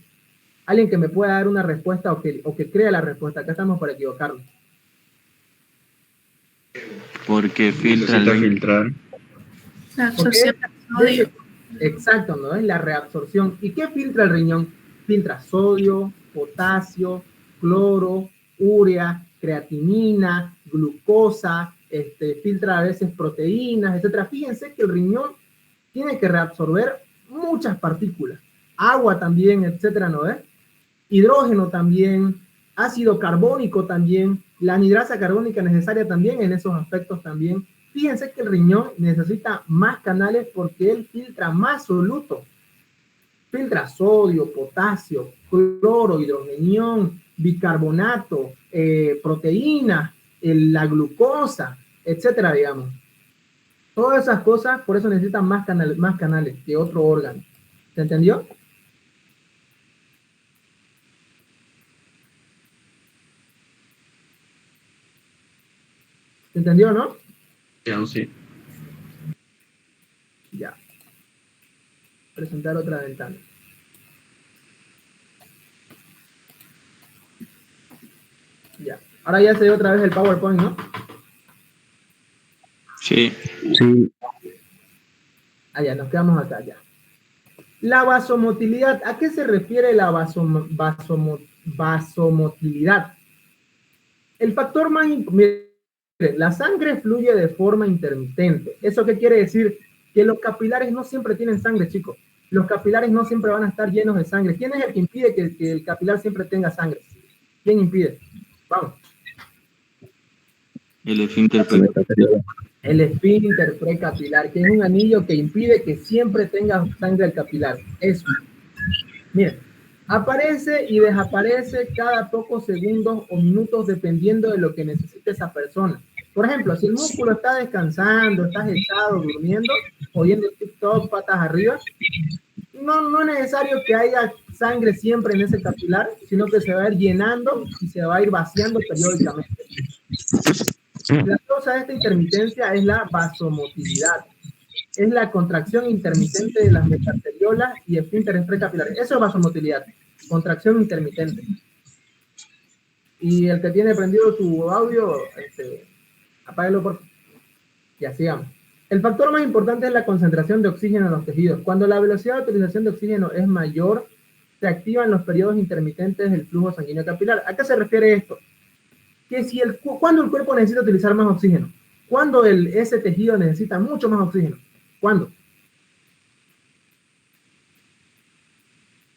Alguien que me pueda dar una respuesta o que crea la respuesta. Acá estamos para equivocarnos. Porque filtra Necesita filtrar. La absorción del sodio. Exacto, ¿no? Es la reabsorción. ¿Y qué filtra el riñón? Filtra sodio, potasio, cloro, urea, creatinina, glucosa, filtra a veces proteínas, etcétera. Fíjense que el riñón tiene que reabsorber muchas partículas, agua también, etcétera, ¿no ves? Hidrógeno también, ácido carbónico también, la anhidrasa carbónica necesaria también en esos aspectos también. Fíjense que el riñón necesita más canales porque él filtra más solutos. Filtra sodio, potasio, cloro, hidrogenión, bicarbonato, proteínas, la glucosa, etcétera, digamos. Todas esas cosas, por eso necesitan más canales que otro órgano. ¿Se entendió? ¿Se entendió, no? Sí. Ya. Presentar otra ventana. Ya. Ahora ya se ve otra vez el PowerPoint, ¿no? Sí. Sí. Ah, ya, nos quedamos acá, ya. La vasomotilidad. ¿A qué se refiere la vasomotilidad? El factor más... Mire, la sangre fluye de forma intermitente. ¿Eso qué quiere decir? Que los capilares no siempre tienen sangre, chicos. Los capilares no siempre van a estar llenos de sangre. ¿Quién es el que impide que el capilar siempre tenga sangre? ¿Quién impide? Vamos. El esfínter precapilar. El esfínter precapilar, que es un anillo que impide que siempre tenga sangre el capilar. Eso. Miren, aparece y desaparece cada pocos segundos o minutos dependiendo de lo que necesite esa persona. Por ejemplo, si el músculo está descansando, estás echado, durmiendo, oyendo TikTok, patas arriba, no es necesario que haya sangre siempre en ese capilar, sino que se va a ir llenando y se va a ir vaciando periódicamente. La causa de esta intermitencia es la vasomotilidad. Es la contracción intermitente de las metacariolas y esfínteres precapilares. Eso es vasomotilidad, contracción intermitente. Y el que tiene prendido su audio, apáguelo por favor. Y así vamos. El factor más importante es la concentración de oxígeno en los tejidos. Cuando la velocidad de utilización de oxígeno es mayor, se activan los periodos intermitentes del flujo sanguíneo capilar. ¿A qué se refiere esto? Que si ¿cuándo el cuerpo necesita utilizar más oxígeno? ¿Cuándo ese tejido necesita mucho más oxígeno? ¿Cuándo?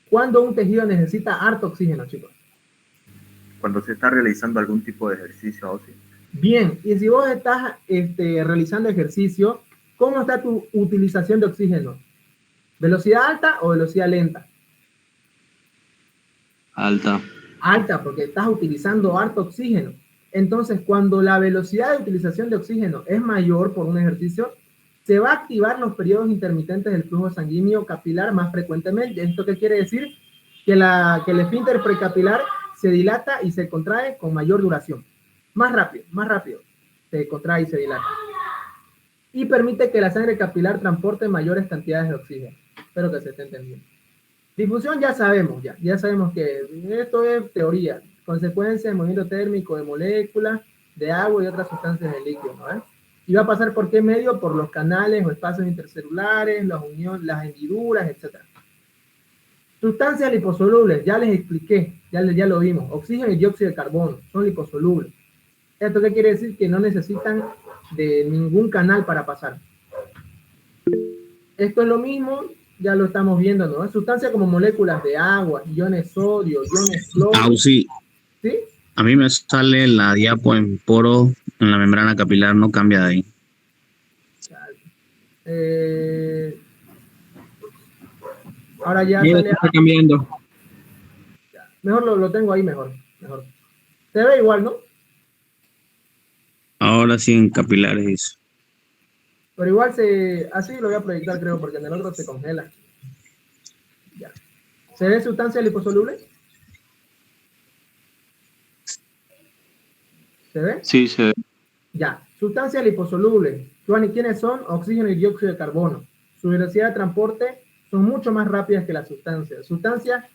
¿Cuándo un tejido necesita harto oxígeno, chicos? Cuando se está realizando algún tipo de ejercicio óseo. Bien, y si vos estás realizando ejercicio, ¿cómo está tu utilización de oxígeno? ¿Velocidad alta o velocidad lenta? Alta. Alta, porque estás utilizando harto oxígeno. Entonces, cuando la velocidad de utilización de oxígeno es mayor por un ejercicio, se va a activar los periodos intermitentes del flujo sanguíneo capilar más frecuentemente. ¿Esto qué quiere decir? Que el esfínter precapilar se dilata y se contrae con mayor duración. Más rápido. Se contrae y se dilata. Y permite que la sangre capilar transporte mayores cantidades de oxígeno. Espero que se esté entendiendo. Difusión ya sabemos que esto es teoría. Consecuencia de movimiento térmico de moléculas, de agua y otras sustancias de líquido, ¿no? Y va a pasar por qué medio, por los canales o espacios intercelulares, las hendiduras, etc. Sustancias liposolubles, ya les expliqué, ya lo vimos. Oxígeno y dióxido de carbono son liposolubles. ¿Esto qué quiere decir? Que no necesitan de ningún canal para pasar. Esto es lo mismo, ya lo estamos viendo, ¿no? Sustancias como moléculas de agua, iones sodio, iones cloro. Auxi. ¿Sí? A mí me sale la diapo en poro, en la membrana capilar, no cambia de ahí. Ahora ya Mira, sale. está cambiando. Mejor lo tengo ahí, mejor. Se ve igual, ¿no? Ahora sí en capilares dice. Pero igual así lo voy a proyectar, creo, porque en el otro se congela. Ya. ¿Se ve sustancia liposoluble? ¿Se ve? Sí, se ve. Ya. Sustancia liposoluble. ¿Quiénes son? Oxígeno y dióxido de carbono. Su velocidad de transporte son mucho más rápidas que las sustancias. Sustancias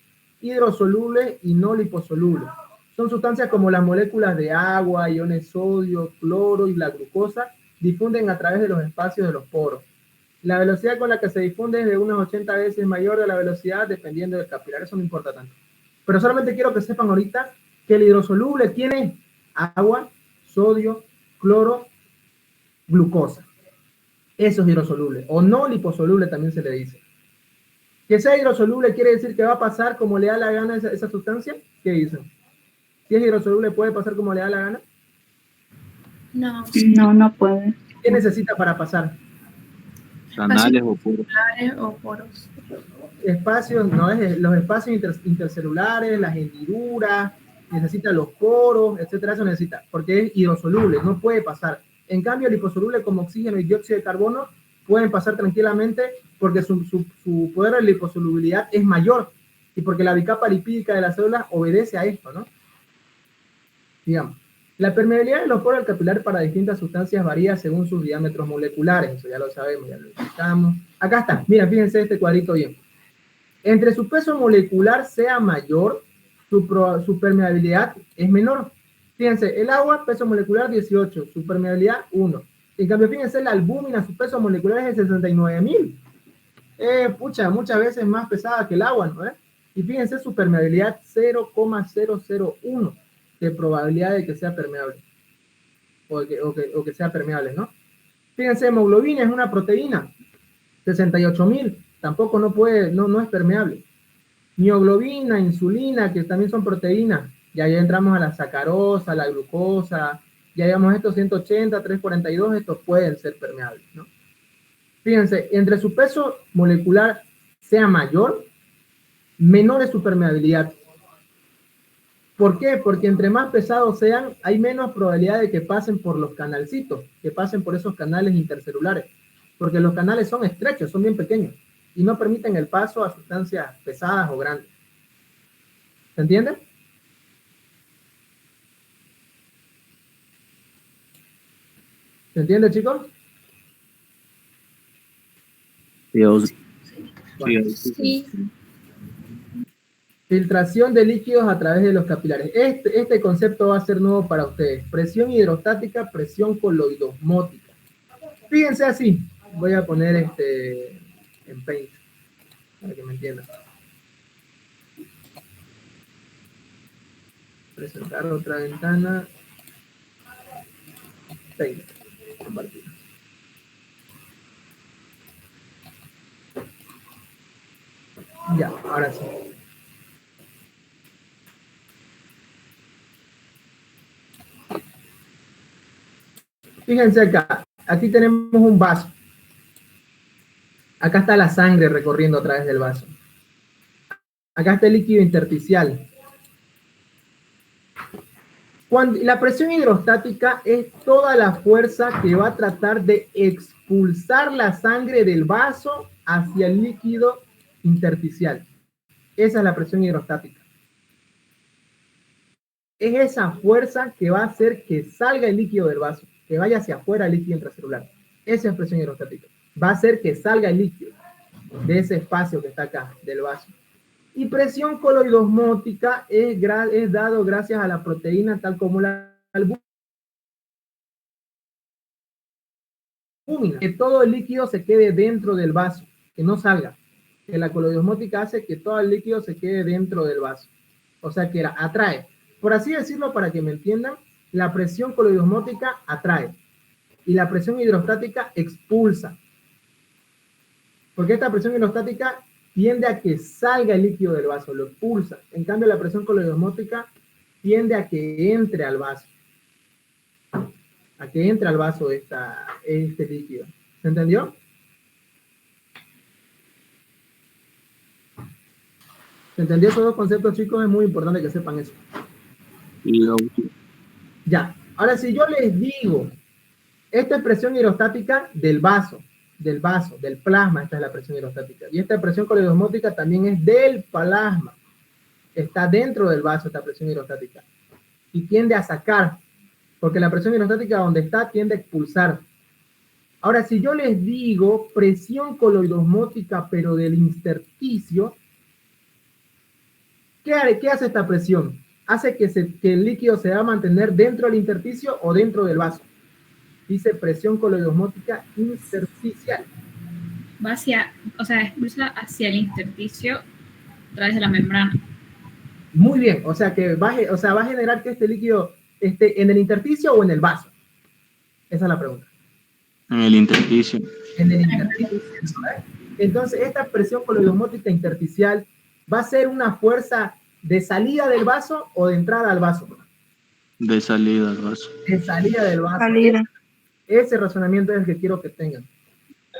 hidrosolubles y no liposolubles. Son sustancias como las moléculas de agua, iones sodio, cloro y la glucosa, difunden a través de los espacios de los poros. La velocidad con la que se difunde es de unas 80 veces mayor de la velocidad dependiendo del capilar. Eso no importa tanto. Pero solamente quiero que sepan ahorita que el hidrosoluble tiene agua, sodio, cloro, glucosa. Eso es hidrosoluble. O no liposoluble también se le dice. Que sea hidrosoluble quiere decir que va a pasar como le da la gana esa sustancia. ¿Qué dicen? Si es hidrosoluble, ¿puede pasar como le da la gana? No. No puede. ¿Qué necesita para pasar? Canales o puros. O poros. Espacios, no es los espacios intercelulares, las hendiduras, necesita los poros, etcétera, eso necesita, porque es hidrosoluble, no puede pasar. En cambio, liposoluble como oxígeno y dióxido de carbono pueden pasar tranquilamente porque su poder de liposolubilidad es mayor y porque la bicapa lipídica de la célula obedece a esto, ¿no? Digamos, la permeabilidad de los poros del capilar para distintas sustancias varía según sus diámetros moleculares, eso ya lo sabemos, ya lo explicamos. Acá está, mira, fíjense este cuadrito bien. Entre su peso molecular sea mayor, su permeabilidad es menor. Fíjense, el agua, peso molecular 18, su permeabilidad 1. En cambio, fíjense, la albúmina, su peso molecular es de 69.000. Muchas veces más pesada que el agua, ¿no? Y fíjense, su permeabilidad 0,001 de probabilidad de que sea permeable. O que sea permeable, ¿no? Fíjense, hemoglobina es una proteína, 68.000. Tampoco no es permeable. Mioglobina, insulina, que también son proteínas. Ya entramos a la sacarosa, a la glucosa, ya llevamos estos 180, 342, estos pueden ser permeables, ¿no? Fíjense, entre su peso molecular sea mayor, menor es su permeabilidad. ¿Por qué? Porque entre más pesados sean, hay menos probabilidad de que pasen por los canalcitos, que pasen por esos canales intercelulares, porque los canales son estrechos, son bien pequeños, y no permiten el paso a sustancias pesadas o grandes. ¿Se entiende? ¿Se entiende, chicos? Dios. Bueno. Sí. Filtración de líquidos a través de los capilares. Este concepto va a ser nuevo para ustedes. Presión hidrostática, presión coloidosmótica. Fíjense así. Voy a poner en Paint para que me entiendan. Presentar otra ventana. Paint. Compartir. Ya, ahora sí. Fíjense acá, aquí tenemos un vaso. Acá está la sangre recorriendo a través del vaso. Acá está el líquido intersticial. La presión hidrostática es toda la fuerza que va a tratar de expulsar la sangre del vaso hacia el líquido intersticial. Esa es la presión hidrostática. Es esa fuerza que va a hacer que salga el líquido del vaso, que vaya hacia afuera el líquido intracelular. Esa es presión hidrostática. Va a hacer que salga el líquido de ese espacio que está acá, del vaso. Y presión coloidosmótica es dado gracias a la proteína tal como la albúmina. Que todo el líquido se quede dentro del vaso, que no salga. Que la coloidosmótica hace que todo el líquido se quede dentro del vaso. O sea que atrae. Por así decirlo, para que me entiendan, la presión coloidosmótica atrae. Y la presión hidrostática expulsa. Porque esta presión hidrostática tiende a que salga el líquido del vaso, lo expulsa. En cambio, la presión coloidosmótica tiende a que entre al vaso. A que entre al vaso este líquido. ¿Se entendió? ¿Se entendió esos dos conceptos, chicos? Es muy importante que sepan eso. Ya. Ahora, si yo les digo, esta es presión hidrostática del vaso, del plasma, esta es la presión hidrostática. Y esta presión coloidosmótica también es del plasma. Está dentro del vaso esta presión hidrostática. Y tiende a sacar, porque la presión hidrostática donde está tiende a expulsar. Ahora, si yo les digo presión coloidosmótica, pero del intersticio, ¿qué hace esta presión? Hace que el líquido se va a mantener dentro del intersticio o dentro del vaso. Dice presión coloidosmótica intersticial. Va expulsa hacia el intersticio a través de la membrana. Muy bien, o sea que va a generar que este líquido esté en el intersticio o en el vaso. Esa es la pregunta. En el intersticio. En el intersticio. Entonces, esta presión coloidosmótica intersticial va a ser una fuerza de salida del vaso o de entrada al vaso. De salida al vaso. De salida del vaso. Salida. Ese razonamiento es el que quiero que tengan.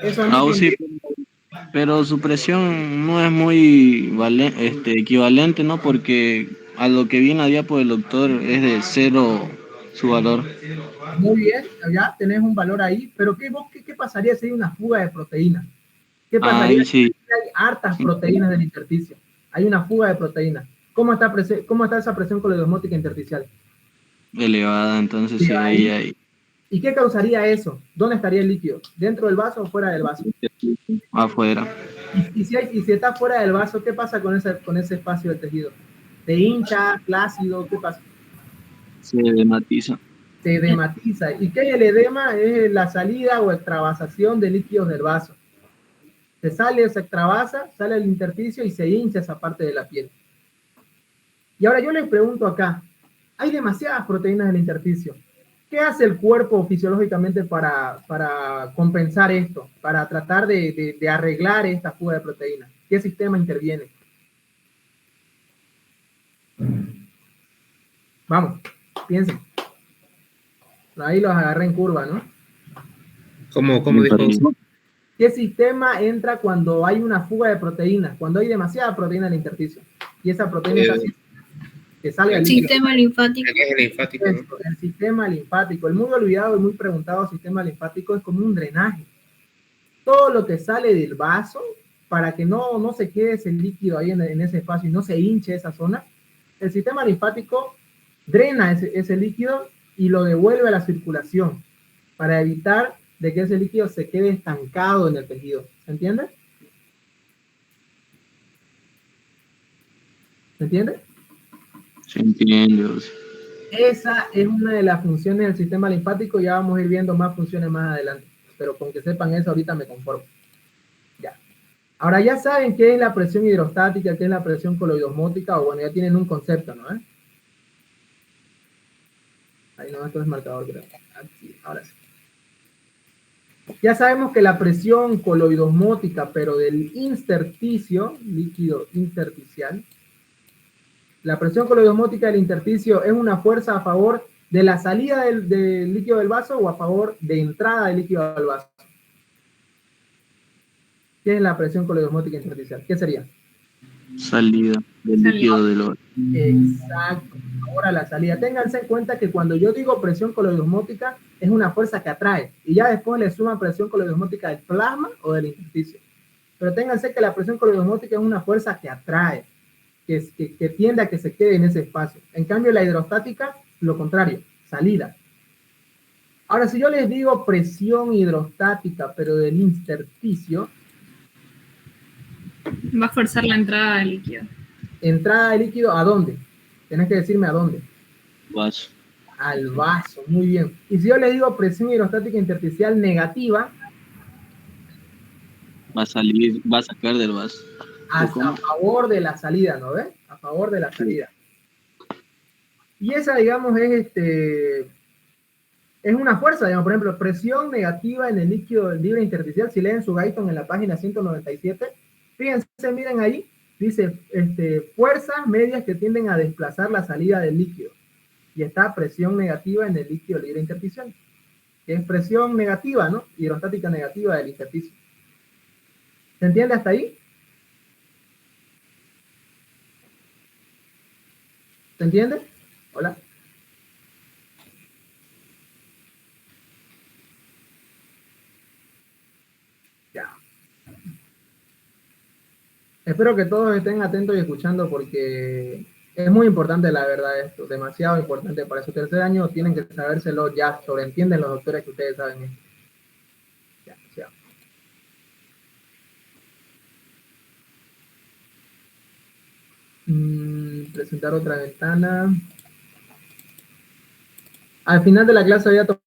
Eso Sí, pero su presión no es muy equivalente, ¿no? Porque a lo que viene a diapo del doctor es de 0 su valor. Muy bien, ya tenés un valor ahí, pero ¿qué pasaría si hay una fuga de proteínas? ¿Qué pasaría si hay hartas proteínas del intersticio? Hay una fuga de proteínas. ¿Cómo está esa presión coloidosmótica intersticial? Elevada, entonces sí, ahí. ¿Y qué causaría eso? ¿Dónde estaría el líquido? ¿Dentro del vaso o fuera del vaso? Afuera. Y si está fuera del vaso, ¿qué pasa con ese espacio del tejido? ¿Se hincha, flácido? ¿Qué pasa? Se dematiza. Se edematiza. ¿Y qué es el edema? Es la salida o extravasación de líquidos del vaso. Se extravasa, sale el intersticio y se hincha esa parte de la piel. Y ahora yo les pregunto acá, hay demasiadas proteínas en el intersticio. ¿Qué hace el cuerpo fisiológicamente para compensar esto? Para tratar de arreglar esta fuga de proteínas. ¿Qué sistema interviene? Vamos, piensen. Ahí los agarré en curva, ¿no? ¿Cómo dijo? ¿Qué sistema entra cuando hay una fuga de proteínas? Cuando hay demasiada proteína en el intersticio. Y esa proteína es así, que sale al líquido. Sistema linfático. El sistema linfático. El muy olvidado y muy preguntado sistema linfático es como un drenaje. Todo lo que sale del vaso, para que no se quede ese líquido ahí en ese espacio y no se hinche esa zona, el sistema linfático drena ese líquido y lo devuelve a la circulación para evitar de que ese líquido se quede estancado en el tejido. ¿Se entiende? ¿Se entiende? Se entiende. Esa es una de las funciones del sistema linfático. Ya vamos a ir viendo más funciones más adelante. Pero con que sepan eso ahorita me conformo. Ya. Ahora ya saben qué es la presión hidrostática, qué es la presión coloidosmótica, o bueno, ya tienen un concepto, ¿no? Ahí no, esto es marcador, creo. Aquí, ahora sí. Ya sabemos que la presión coloidosmótica, pero del intersticio, líquido intersticial, la presión coloidosmótica del intersticio es una fuerza a favor de la salida del líquido del vaso o a favor de entrada del líquido al vaso. ¿Qué es la presión coloidosmótica intersticial? ¿Qué sería? Salida del líquido del vaso. Exacto. Ahora la salida. Ténganse en cuenta que cuando yo digo presión coloidosmótica es una fuerza que atrae y ya después le suman presión coloidosmótica del plasma o del intersticio. Pero ténganse que la presión coloidosmótica es una fuerza que atrae, que tiende a que se quede en ese espacio. En cambio la hidrostática, lo contrario, salida. Ahora si yo les digo presión hidrostática pero del intersticio, va a forzar la entrada del líquido. ¿Entrada de líquido a dónde? Tenés que decirme a dónde. Vaso. Al vaso, muy bien. Y si yo les digo presión hidrostática intersticial negativa, va a salir, va a sacar del vaso. a favor de la salida, ¿no ves? A favor de la salida. Y esa, digamos, es una fuerza, digamos, por ejemplo, presión negativa en el líquido libre intersticial. Si leen su Guyton en la página 197, fíjense, miren ahí, Dice, fuerzas medias que tienden a desplazar la salida del líquido. Y está presión negativa en el líquido libre de intersticial, que es presión negativa, ¿no? Hidrostática negativa del intersticio. ¿Se entiende hasta ahí? ¿Se entiende? Hola. Ya. Espero que todos estén atentos y escuchando porque es muy importante, la verdad, esto. Demasiado importante para su tercer año. Tienen que sabérselo ya. Sobreentienden los doctores que ustedes saben esto. Ya, ya. Presentar otra ventana. Al final de la clase voy a tomar.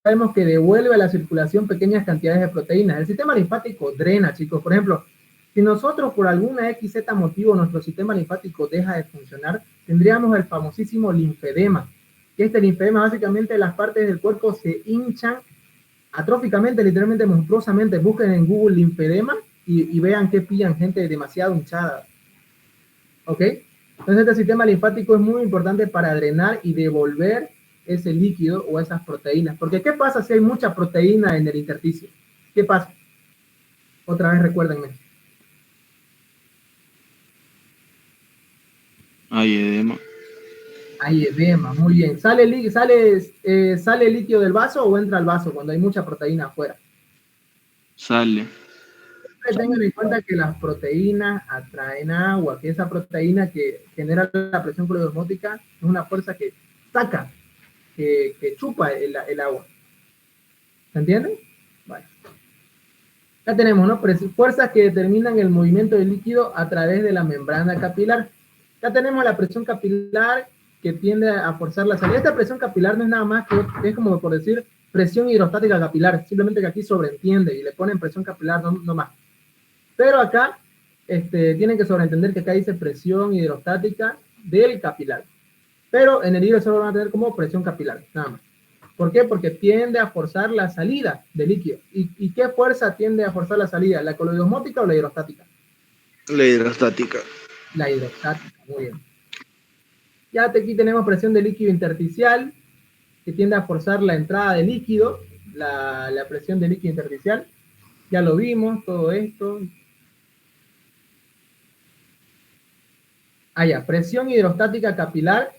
Sabemos que devuelve a la circulación pequeñas cantidades de proteínas. El sistema linfático drena, chicos. Por ejemplo, si nosotros por alguna XZ motivo nuestro sistema linfático deja de funcionar, tendríamos el famosísimo linfedema. Y este linfedema, básicamente, las partes del cuerpo se hinchan atróficamente, literalmente monstruosamente. Busquen en Google linfedema y vean que pillan gente demasiado hinchada. ¿Ok? Entonces este sistema linfático es muy importante para drenar y devolver ese líquido o esas proteínas. Porque ¿qué pasa si hay mucha proteína en el intersticio? ¿Qué pasa? Otra vez recuérdenme. Hay edema. Hay edema, muy bien. ¿Sale el líquido del vaso o entra al vaso cuando hay mucha proteína afuera? Sale. Tengan en cuenta que las proteínas atraen agua, que esa proteína que genera la presión fluidosmótica es una fuerza que saca, que chupa el agua. ¿Se entienden? Vale. Ya tenemos, ¿no? Fuerzas que determinan el movimiento del líquido a través de la membrana capilar. Ya tenemos la presión capilar que tiende a forzar la salida. Esta presión capilar no es nada más que es como por decir presión hidrostática capilar, simplemente que aquí sobreentiende y le ponen presión capilar, no más. Pero acá tienen que sobreentender que acá dice presión hidrostática del capilar. Pero en el libro solo van a tener como presión capilar, nada más. ¿Por qué? Porque tiende a forzar la salida del líquido. ¿Y qué fuerza tiende a forzar la salida? ¿La coloidosmótica o la hidrostática? La hidrostática. La hidrostática, muy bien. Ya aquí tenemos presión de líquido intersticial, que tiende a forzar la entrada de líquido, la presión de líquido intersticial. Ya lo vimos, todo esto. Ya, presión hidrostática capilar.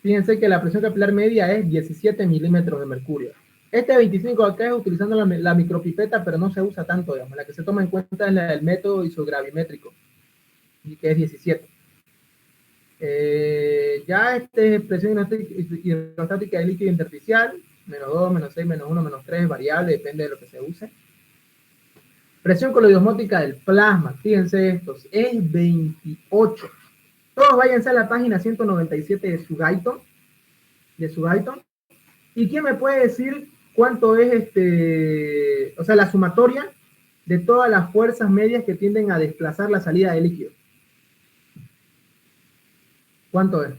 Fíjense que la presión capilar media es 17 milímetros de mercurio. Este 25 acá es utilizando la micropipeta, pero no se usa tanto, digamos. La que se toma en cuenta es la del método isogravimétrico, y que es 17. Ya presión hidrostática de líquido intersticial, menos 2, menos 6, menos 1, menos 3, variable, depende de lo que se use. Presión coloidosmótica del plasma, fíjense estos, es 28. Todos váyanse a la página 197 de su Guyton. ¿Y quién me puede decir cuánto es o sea, la sumatoria de todas las fuerzas medias que tienden a desplazar la salida de líquido? ¿Cuánto es?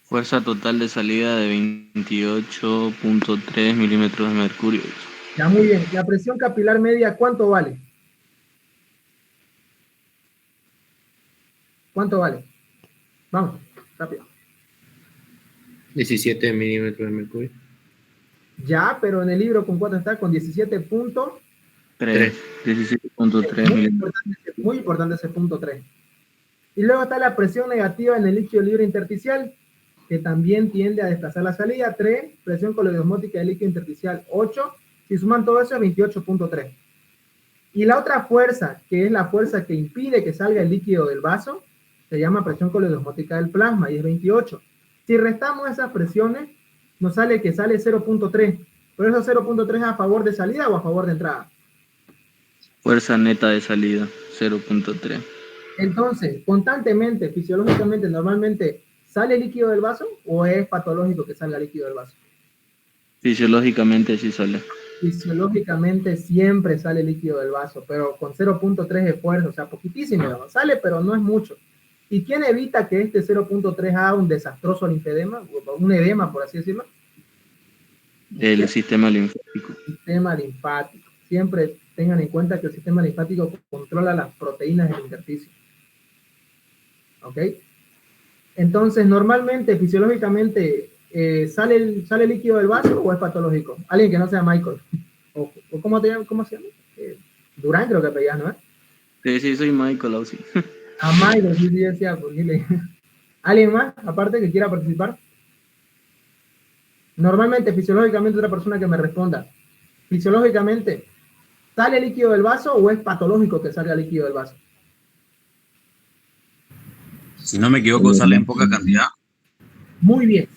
Fuerza total de salida de 28.3 milímetros de mercurio. Ya, muy bien. La presión capilar media, ¿cuánto vale? ¿Cuánto vale? Vamos, rápido. 17 milímetros de mercurio. Ya, pero en el libro, ¿con cuánto está? Con 17.3. 17.3. Muy importante ese punto 3. Y luego está la presión negativa en el líquido libre intersticial, que también tiende a desplazar la salida, 3. Presión coloidosmótica del líquido intersticial, 8. Si suman todo eso, es 28.3. Y la otra fuerza, que es la fuerza que impide que salga el líquido del vaso, se llama presión coloidosmótica del plasma, y es 28. Si restamos esas presiones, nos sale que sale 0.3. ¿Pero eso 0.3 es a favor de salida o a favor de entrada? Fuerza neta de salida, 0.3. Entonces, constantemente, fisiológicamente, normalmente, ¿sale líquido del vaso o es patológico que salga líquido del vaso? Fisiológicamente sí sale. Fisiológicamente siempre sale líquido del vaso, pero con 0.3 de fuerza, o sea, poquitísimo, ¿no? Sale, pero no es mucho. ¿Y quién evita que este 0.3 haga un desastroso linfedema, un edema, por así decirlo? El sistema linfático. Sistema linfático. Siempre tengan en cuenta que el sistema linfático controla las proteínas del intersticio. ¿Ok? Entonces, normalmente, fisiológicamente, ¿sale el líquido del vaso o es patológico? Alguien que no sea Michael. ¿O cómo te llamas? ¿Cómo se llama? Durán creo que pedías, ¿no? Sí, soy Michael Ausi. A Michael, sí, decía, porque le... ¿Alguien más, aparte, que quiera participar? Normalmente, fisiológicamente, otra persona que me responda. Fisiológicamente, ¿sale líquido del vaso o es patológico que salga líquido del vaso? Si no me equivoco, sale en poca cantidad. Muy bien.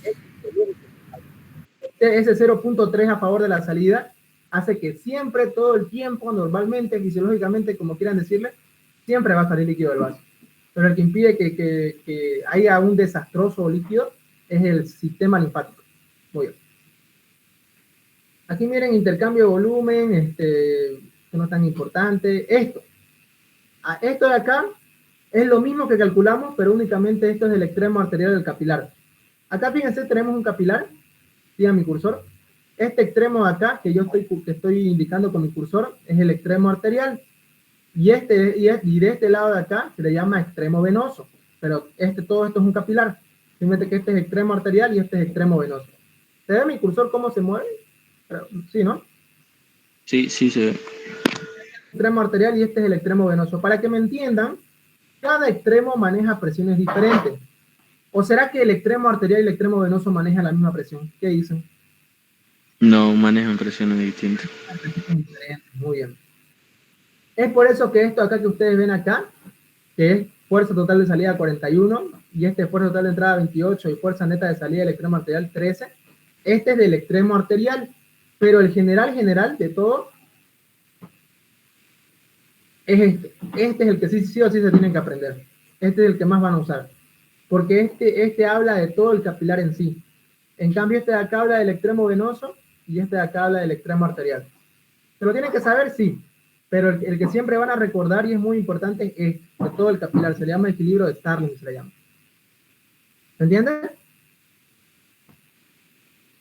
Ese 0.3 a favor de la salida hace que siempre, todo el tiempo, normalmente, fisiológicamente, como quieran decirle, siempre va a salir líquido del vaso. Pero el que impide que haya un desastroso líquido es el sistema linfático. Muy bien. Aquí miren, intercambio de volumen, que no es tan importante. Esto de acá es lo mismo que calculamos, pero únicamente esto es el extremo arterial del capilar. Acá, fíjense, tenemos un capilar. Sigan mi cursor. Este extremo de acá, que estoy indicando con mi cursor, es el extremo arterial. Y de este lado de acá se le llama extremo venoso. Pero todo esto es un capilar. Simplemente que este es extremo arterial y este es extremo venoso. ¿Se ve mi cursor cómo se mueve? Sí, ¿no? Sí, se ve. Extremo arterial y este es el extremo venoso. Para que me entiendan, cada extremo maneja presiones diferentes. ¿O será que el extremo arterial y el extremo venoso manejan la misma presión? ¿Qué dicen? No, manejan presiones distintas. Muy bien. Es por eso que esto acá que ustedes ven acá, que es fuerza total de salida 41, y este es fuerza total de entrada 28, y fuerza neta de salida del extremo arterial 13, este es del extremo arterial, pero el general de todo es este. Este es el que sí o sí se tienen que aprender. Este es el que más van a usar. Porque este habla de todo el capilar en sí. En cambio, este de acá habla del extremo venoso y este de acá habla del extremo arterial. ¿Se lo tienen que saber? Sí. Pero el que siempre van a recordar y es muy importante es de todo el capilar. Se le llama equilibrio de Starling, se le llama. ¿Se entiende?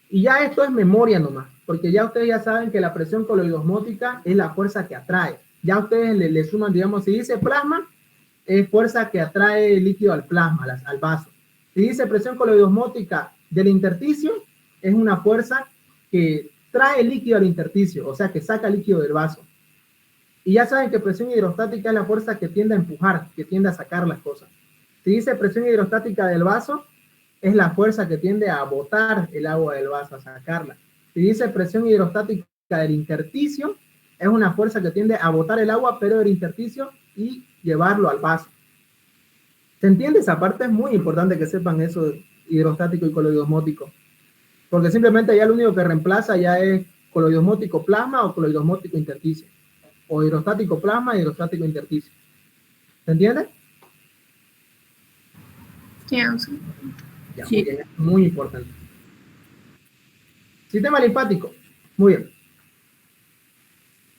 Y ya esto es memoria nomás, porque ya ustedes ya saben que la presión coloidosmótica es la fuerza que atrae. Ya ustedes le suman, digamos, si dice plasma, es fuerza que atrae el líquido al plasma, al vaso. Si dice presión coloidosmótica del intersticio, es una fuerza que trae el líquido al intersticio, o sea, que saca líquido del vaso. Y ya saben que presión hidrostática es la fuerza que tiende a empujar, que tiende a sacar las cosas. Si dice presión hidrostática del vaso, es la fuerza que tiende a botar el agua del vaso, a sacarla. Si dice presión hidrostática del intersticio, es una fuerza que tiende a botar el agua, pero del intersticio, y llevarlo al vaso. ¿Se entiende esa parte? Es muy importante que sepan eso de hidrostático y coloidosmótico. Porque simplemente ya lo único que reemplaza ya es coloidosmótico plasma o coloidosmótico intersticio. O hidrostático plasma, hidrostático intersticio. ¿Se entiende? Sí. Ya, sí. Bien, muy importante. Sistema linfático. Muy bien.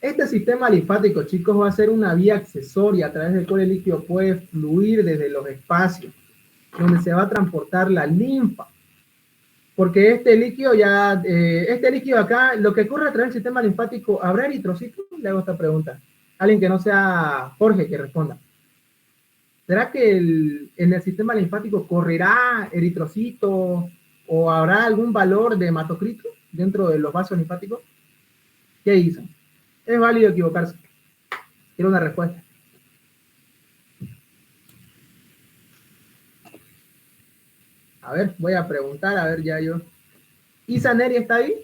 Este sistema linfático, chicos, va a ser una vía accesoria a través del cual el líquido puede fluir desde los espacios donde se va a transportar la linfa. Porque este líquido acá, lo que ocurre a través del sistema linfático, ¿habrá eritrocitos? Le hago esta pregunta. Alguien que no sea Jorge que responda. ¿Será que en el sistema linfático correrá eritrocito o habrá algún valor de hematocrito dentro de los vasos linfáticos? ¿Qué dicen? Es válido equivocarse. Quiero una respuesta. A ver, voy a preguntar, a ver ya yo. ¿Isa Neri está ahí?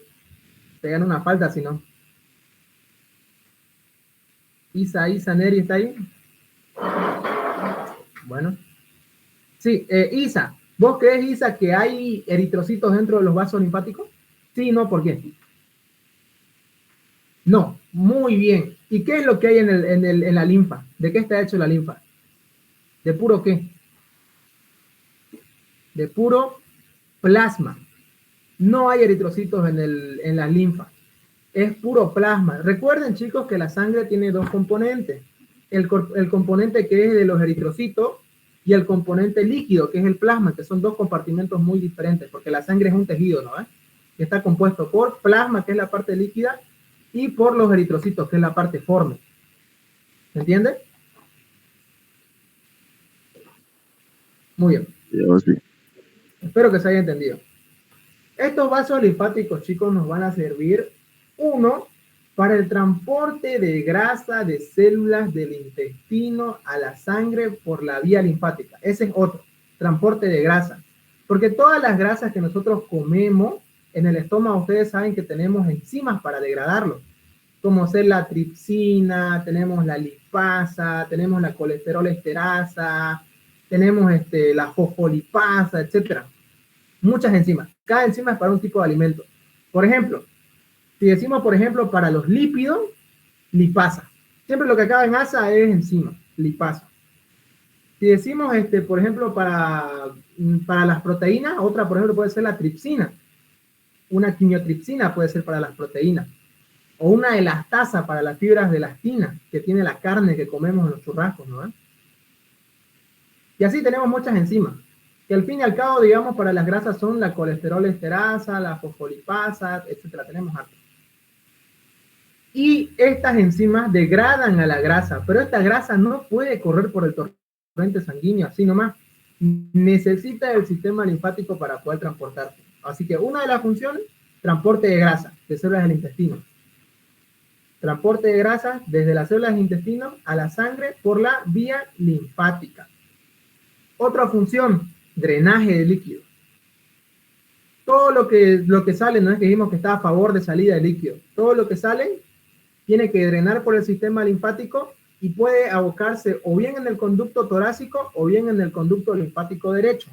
Te gana una falta si no. Isa Neri está ahí. Bueno. Sí, Isa, ¿vos crees, Isa, que hay eritrocitos dentro de los vasos linfáticos? Sí, no, ¿por qué? No, muy bien. ¿Y qué es lo que hay en la linfa? ¿De qué está hecho la linfa? ¿De puro qué? De puro plasma. No hay eritrocitos en la linfa. Es puro plasma. Recuerden, chicos, que la sangre tiene dos componentes. El componente que es de los eritrocitos y el componente líquido, que es el plasma, que son dos compartimentos muy diferentes, porque la sangre es un tejido, ¿no? Que está compuesto por plasma, que es la parte líquida, y por los eritrocitos, que es la parte forme. ¿Se entiende? Muy bien. Sí. Espero que se haya entendido. Estos vasos linfáticos, chicos, nos van a servir, uno, para el transporte de grasa de células del intestino a la sangre por la vía linfática. Ese es otro, transporte de grasa. Porque todas las grasas que nosotros comemos en el estómago, ustedes saben que tenemos enzimas para degradarlo, como ser la tripsina, tenemos la lipasa, tenemos la colesterol esterasa, tenemos la fosfolipasa, etcétera. Muchas enzimas. Cada enzima es para un tipo de alimento. Por ejemplo, si decimos, por ejemplo, para los lípidos, lipasa. Siempre lo que acaba en asa es enzima, lipasa. Si decimos, por ejemplo, para las proteínas, otra, por ejemplo, puede ser la tripsina. Una quimiotripsina puede ser para las proteínas. O una elastasa para las fibras de elastina, que tiene la carne que comemos en los churrascos, ¿no? Y así tenemos muchas enzimas, que al fin y al cabo, digamos, para las grasas son la colesterol esterasa, la fosfolipasa, etcétera. Tenemos harto. Y estas enzimas degradan a la grasa, pero esta grasa no puede correr por el torrente sanguíneo, así nomás. Necesita el sistema linfático para poder transportarse. Así que una de las funciones, transporte de grasa de células del intestino. Transporte de grasa desde las células del intestino a la sangre por la vía linfática. Otra función, drenaje de líquido. Todo lo que sale, no es que dijimos que está a favor de salida de líquido. Todo lo que sale tiene que drenar por el sistema linfático y puede abocarse o bien en el conducto torácico o bien en el conducto linfático derecho.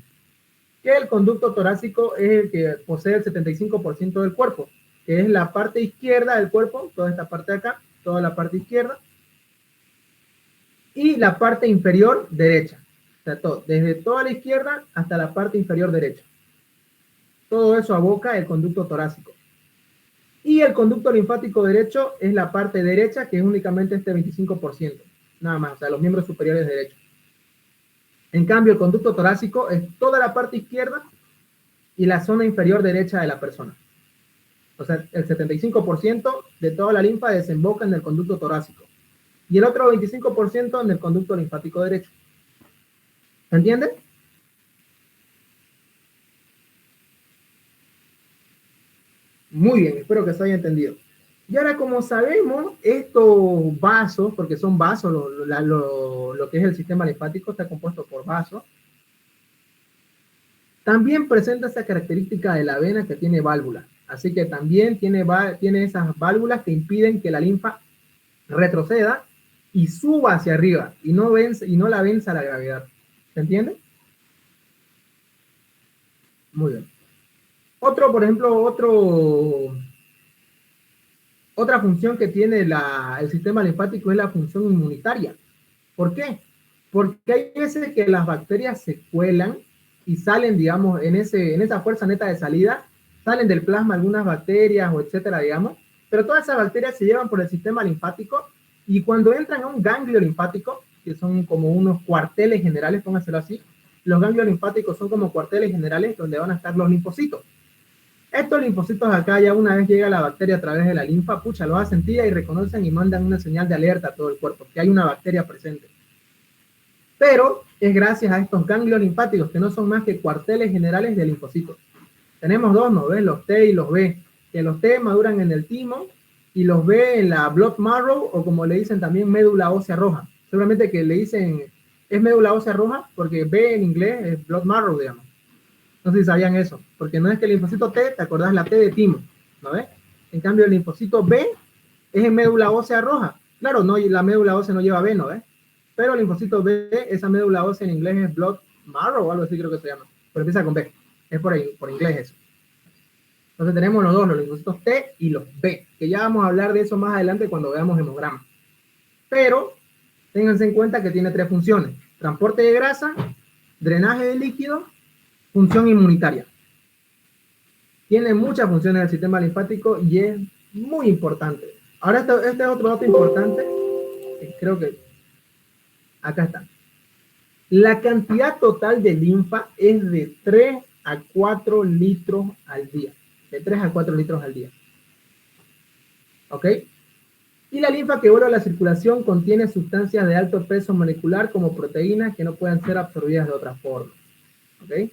Que el conducto torácico es el que posee el 75% del cuerpo, que es la parte izquierda del cuerpo, toda esta parte de acá, toda la parte izquierda, y la parte inferior derecha. O sea, desde toda la izquierda hasta la parte inferior derecha. Todo eso aboca el conducto torácico. Y el conducto linfático derecho es la parte derecha, que es únicamente este 25%. Nada más, o sea, los miembros superiores derechos. En cambio, el conducto torácico es toda la parte izquierda y la zona inferior derecha de la persona. O sea, el 75% de toda la linfa desemboca en el conducto torácico. Y el otro 25% en el conducto linfático derecho. ¿Se entiende? Muy bien, espero que se haya entendido. Y ahora, como sabemos, estos vasos, porque son vasos, lo que es el sistema linfático está compuesto por vasos, también presenta esa característica de la vena que tiene válvulas. Así que también tiene esas válvulas que impiden que la linfa retroceda y suba hacia arriba y no la venza la gravedad. ¿Se entiende? Muy bien. Por ejemplo, otra función que tiene el sistema linfático es la función inmunitaria. ¿Por qué? Porque hay veces que las bacterias se cuelan y salen, digamos, en esa fuerza neta de salida, salen del plasma algunas bacterias o etcétera, digamos, pero todas esas bacterias se llevan por el sistema linfático y cuando entran a un ganglio linfático, que son como unos cuarteles generales, pónganselo así, los ganglios linfáticos son como cuarteles generales donde van a estar los linfocitos. Estos linfocitos acá, ya una vez llega la bacteria a través de la linfa, pucha, lo hacen tía y reconocen y mandan una señal de alerta a todo el cuerpo, que hay una bacteria presente. Pero es gracias a estos ganglios linfáticos, que no son más que cuarteles generales de linfocitos. Tenemos dos, ¿no ves? Los T y los B, que los T maduran en el timo y los B en la blood marrow, o como le dicen también médula ósea roja. Seguramente que le dicen, es médula ósea roja, porque B en inglés es blood marrow, digamos. No sé si sabían eso, porque no es que el linfocito T, te acordás la T de timo, ¿no ves? En cambio el linfocito B es en médula ósea roja. Claro, no, la médula ósea no lleva B, ¿no ves? Pero el linfocito B, esa médula ósea en inglés es blood marrow o algo así creo que se llama, pero empieza con B, es por inglés eso. Entonces tenemos los dos, los linfocitos T y los B, que ya vamos a hablar de eso más adelante cuando veamos hemograma. Pero ténganse en cuenta que tiene tres funciones: transporte de grasa, drenaje de líquido, función inmunitaria. Tiene muchas funciones del sistema linfático y es muy importante. Ahora este es otro dato importante, que creo que acá está. La cantidad total de linfa es de 3 a 4 litros al día. De 3 a 4 litros al día. ¿Ok? Y la linfa que vuelve a la circulación contiene sustancias de alto peso molecular como proteínas que no pueden ser absorbidas de otra forma. ¿Ok?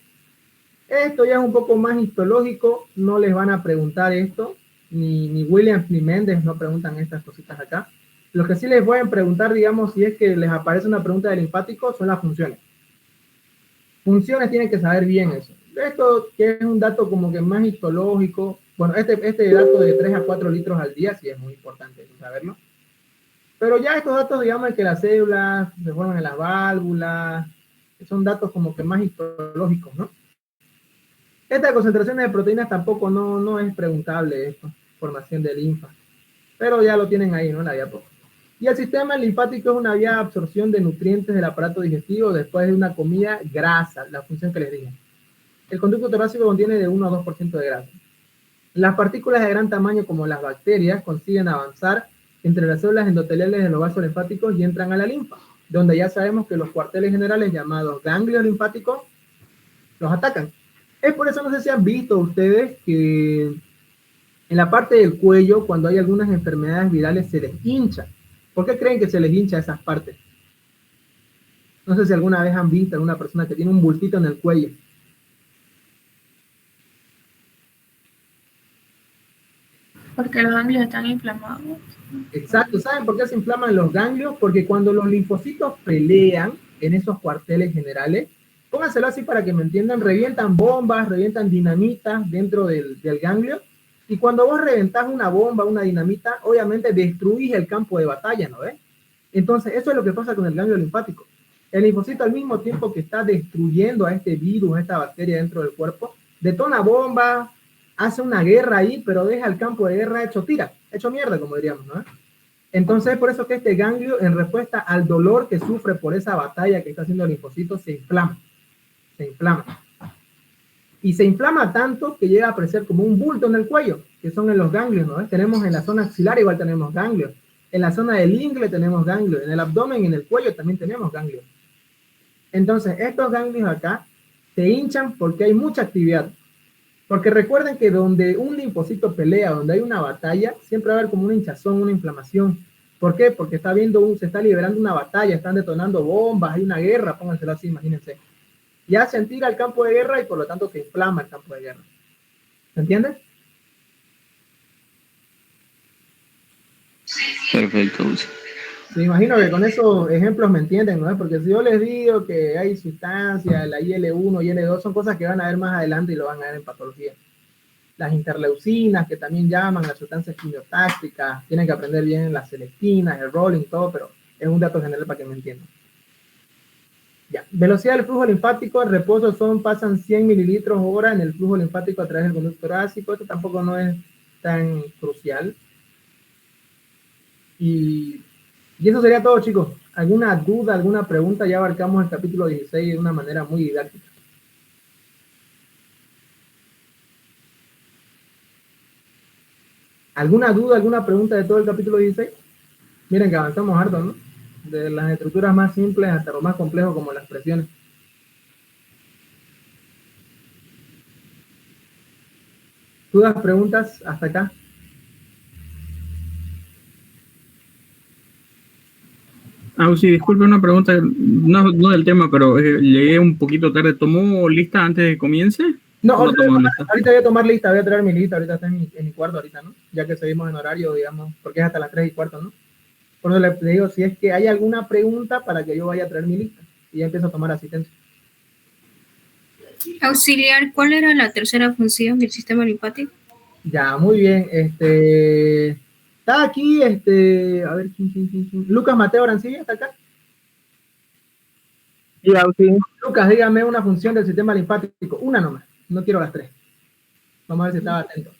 Esto ya es un poco más histológico, no les van a preguntar esto, ni Williams ni Méndez no preguntan estas cositas acá. Lo que sí les voy a preguntar, digamos, si es que les aparece una pregunta del linfático, son las funciones. Funciones tienen que saber bien eso. Esto que es un dato como que más histológico, bueno, este dato de 3 a 4 litros al día sí es muy importante saberlo. Pero ya estos datos, digamos, que las células se forman en las válvulas, son datos como que más histológicos, ¿no? Estas concentraciones de proteínas tampoco no es preguntable esto, formación de linfa. Pero ya lo tienen ahí, ¿no? La diapo. Y el sistema linfático es una vía de absorción de nutrientes del aparato digestivo después de una comida grasa, la función que les dije. El conducto torácico contiene de 1 a 2% de grasa. Las partículas de gran tamaño, como las bacterias, consiguen avanzar entre las células endoteliales de los vasos linfáticos y entran a la linfa, donde ya sabemos que los cuarteles generales llamados ganglios linfáticos los atacan. Es por eso, no sé si han visto ustedes que en la parte del cuello, cuando hay algunas enfermedades virales, se les hincha. ¿Por qué creen que se les hincha esas partes? No sé si alguna vez han visto a una persona que tiene un bultito en el cuello. Porque los ganglios están inflamados. Exacto, ¿saben por qué se inflaman los ganglios? Porque cuando los linfocitos pelean en esos cuarteles generales, pónganselo así para que me entiendan, revientan bombas, revientan dinamitas dentro del ganglio, y cuando vos reventás una bomba, una dinamita, obviamente destruís el campo de batalla, ¿no ves? Entonces, eso es lo que pasa con el ganglio linfático. El linfocito, al mismo tiempo que está destruyendo a este virus, a esta bacteria dentro del cuerpo, detona bombas, hace una guerra ahí, pero deja el campo de guerra hecho tira, hecho mierda, como diríamos, ¿no? Entonces, por eso que este ganglio, en respuesta al dolor que sufre por esa batalla que está haciendo el linfocito, se inflama. Se inflama. Y se inflama tanto que llega a aparecer como un bulto en el cuello, que son en los ganglios, ¿no? Tenemos en la zona axilar igual tenemos ganglios. En la zona del ingle tenemos ganglios. En el abdomen y en el cuello también tenemos ganglios. Entonces, estos ganglios acá se hinchan porque hay mucha actividad. Porque recuerden que donde un linfocito pelea, donde hay una batalla, siempre va a haber como una hinchazón, una inflamación. ¿Por qué? Porque se está liberando una batalla, están detonando bombas, hay una guerra, pónganselo así, imagínense. Y hacen tira al campo de guerra y por lo tanto se inflama el campo de guerra. ¿Se entiende? Perfecto. Me imagino que con esos ejemplos me entienden, ¿no? Porque si yo les digo que hay sustancias, la IL-1 y IL-2, son cosas que van a ver más adelante y lo van a ver en patología. Las interleucinas, que también llaman las sustancias quimiotácticas, tienen que aprender bien las selectinas, el rolling, todo, pero es un dato general para que me entiendan. Ya. Velocidad del flujo linfático, en reposo pasan 100 mililitros hora en el flujo linfático a través del conducto torácico. Esto tampoco no es tan crucial. Y eso sería todo, chicos. ¿Alguna duda, alguna pregunta? Ya abarcamos el capítulo 16 de una manera muy didáctica. ¿Alguna duda, alguna pregunta de todo el capítulo 16? Miren que avanzamos harto, ¿no? De las estructuras más simples hasta lo más complejo como las presiones. ¿Dudas, preguntas hasta acá? Sí, disculpe una pregunta, no del tema, pero llegué un poquito tarde. ¿Tomó lista antes de que comience? No, ahorita voy a tomar lista, voy a traer mi lista, ahorita está en mi cuarto ahorita, ¿no? Ya que seguimos en horario, digamos, porque es hasta las 3:15, ¿no? Por eso le digo, si es que hay alguna pregunta para que yo vaya a traer mi lista y ya empiezo a tomar asistencia. Auxiliar, ¿cuál era la tercera función del sistema linfático? Ya, muy bien. Está aquí, a ver, ¿quién? Lucas Mateo Arancilla, ¿está acá? Sí, sí. Lucas, dígame una función del sistema linfático, una nomás, no quiero las 3. Vamos a ver si estaba atento.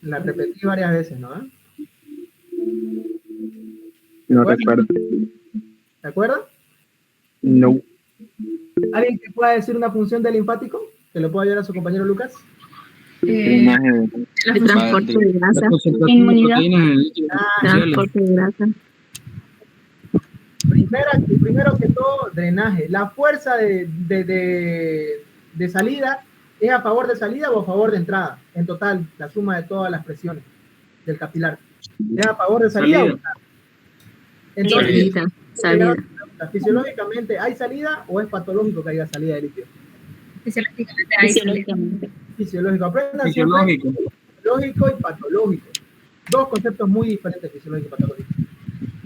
La repetí varias veces, ¿no? No recuerdo. ¿De acuerdo? No. ¿Alguien que pueda decir una función del linfático? ¿Que le pueda ayudar a su compañero Lucas? La El transporte de grasa. La concentración de Inmunidad. proteínas en el líquido intersticiales. Transporte de grasa. Primero que todo, drenaje. ¿La fuerza de salida es a favor de salida o a favor de entrada? En total, la suma de todas las presiones del capilar. ¿Es a favor de salida o entrada? Entonces, Salida. fisiológicamente, ¿hay salida o es patológico que haya salida de líquido? Fisiológicamente hay Fisiológico. Aprendan Fisiológico. siempre fisiológico y patológico. Dos conceptos muy diferentes, fisiológico y patológico.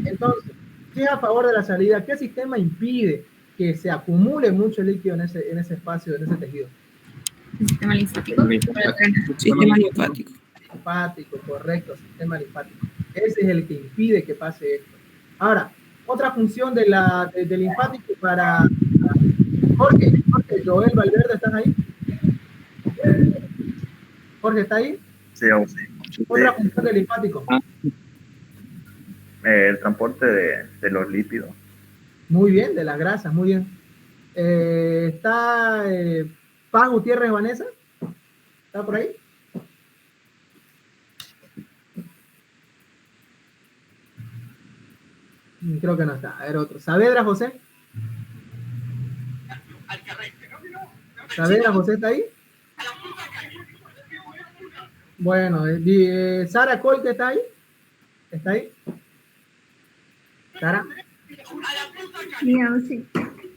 Entonces, si es a favor de la salida, ¿qué sistema impide que se acumule mucho líquido en ese espacio, en ese tejido? el sistema linfático. Sistema linfático. Linfático, correcto, sistema linfático. Ese es el que impide que pase esto. Ahora, otra función del linfático para Jorge, Joel Valverde, ¿estás ahí? Jorge, ¿está ahí? Sí, aún sí. Otra función del linfático. El transporte de los lípidos. Muy bien, de las grasas, muy bien. ¿Está Paz Gutiérrez Vanessa? ¿Está por ahí? Creo que no está. A ver, otro. ¿Saavedra José? ¿Saavedra José está ahí? Bueno, Sara Colte está ahí. ¿Está ahí? Sara. Sí.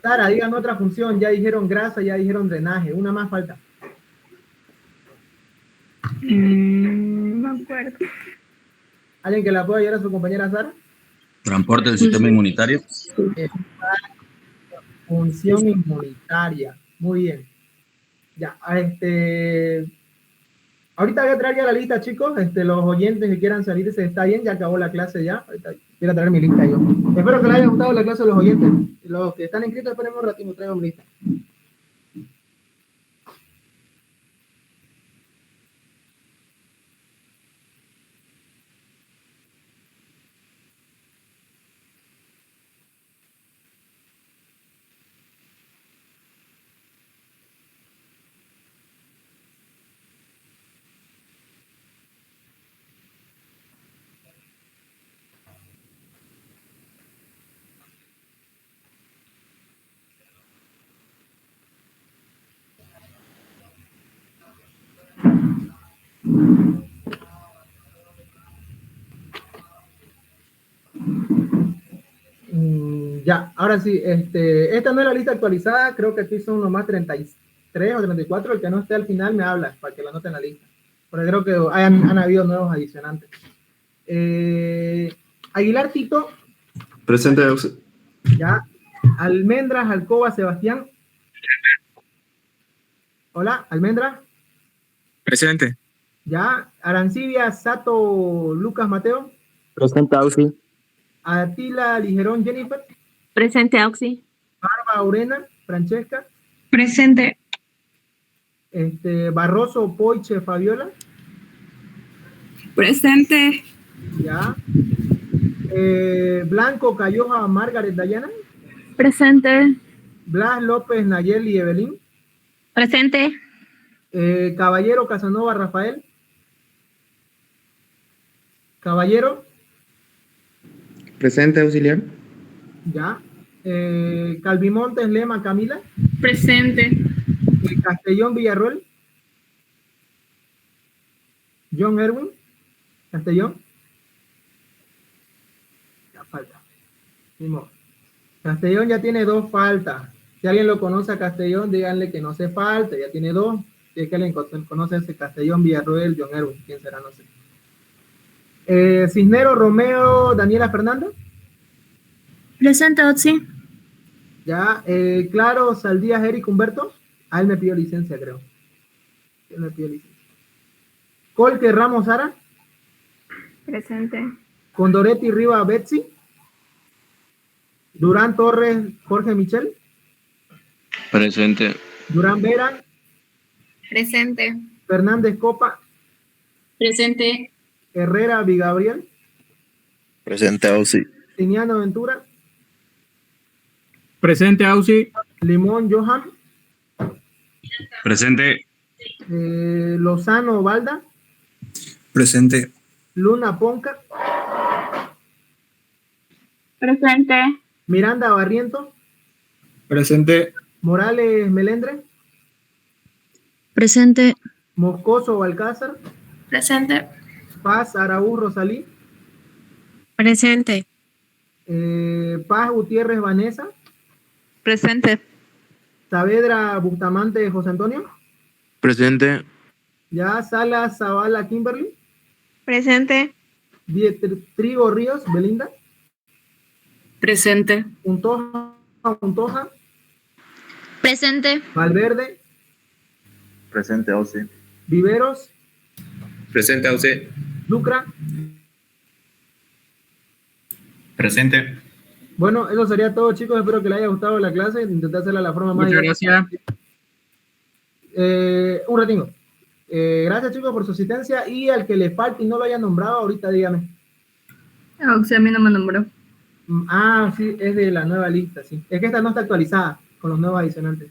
Sara, dígame otra función. Ya dijeron grasa, ya dijeron drenaje. Una más falta. No me acuerdo. ¿Alguien que la pueda ayudar a su compañera Sara? Transporte del sistema inmunitario. Función inmunitaria. Muy bien. Ya, ahorita voy a traer ya la lista, chicos. Los oyentes que quieran salir, se está bien, ya acabó la clase ya. Ahorita voy a traer mi lista yo. Espero que les haya gustado la clase de los oyentes. Los que están inscritos, esperemos un ratito, traigo mi lista. Ya, ahora sí, esta no es la lista actualizada, creo que aquí son nomás 33 o 34, el que no esté al final me habla para que lo anoten en la lista, porque creo que han habido nuevos adicionantes. Aguilar Tito. Presente. Ya. Almendras Alcoba Sebastián. Hola, Almendra. Presente. Ya. Arancibia Sato Lucas Mateo. Presente, Auxi. Atila Ligerón Jennifer. Presente, Auxi. Barba Aurena Francesca. Presente. Barroso Poiche Fabiola. Presente. Ya. Blanco Cayoja Margaret Dayana. Presente. Blas López Nayeli Evelyn. Presente. Caballero Casanova Rafael. Caballero. Presente, auxiliar. Ya. Calvimontes Lema Camila. Presente. Castellón Villarroel. John Erwin. Castellón. Ya falta. Castellón ya tiene 2 faltas. Si alguien lo conoce a Castellón, díganle que no se falta, ya tiene 2. Si es que alguien conoce a ese Castellón Villarroel, John Erwin, quién será, no sé. Cisnero Romeo Daniela Fernanda. Presente, Auxi. Ya. Claro Saldías Eric Humberto. A él me pidió licencia, creo. Él me pidió licencia. Colque Ramos Sara. Presente. Condoretti Riva Betsy. Durán Torres Jorge Michel. Presente. Durán Vera. Presente. Fernández Copa. Presente. Herrera Vigabriel. Presente, Auxi. Tiniano Ventura. Presente, Auxi. Limón Johan. Presente. Lozano Balda, Presente. Luna Ponca, Presente. Miranda Barriento, Presente. Morales Melendre, Presente. Moscoso Balcázar, Presente. Paz Araúz Rosalí, Presente. Paz Gutiérrez Vanessa, Presente. Saavedra Bustamante José Antonio, Presente. ya Salas Zavala Kimberly, Presente. Trigo Ríos Belinda, Presente. Untoja, Presente. Valverde, Presente, Auxi. Viveros, Presente, Auxi. Lucra. Presente. Bueno, eso sería todo, chicos. Espero que les haya gustado la clase. Intenté hacerla de la forma más Muchas gracias. Un ratito. Gracias, chicos, por su asistencia. Y al que le falte y no lo haya nombrado, ahorita dígame. Auxi a mí no me nombró. Ah, sí, es de la nueva lista, sí. Es que esta no está actualizada con los nuevos adicionantes.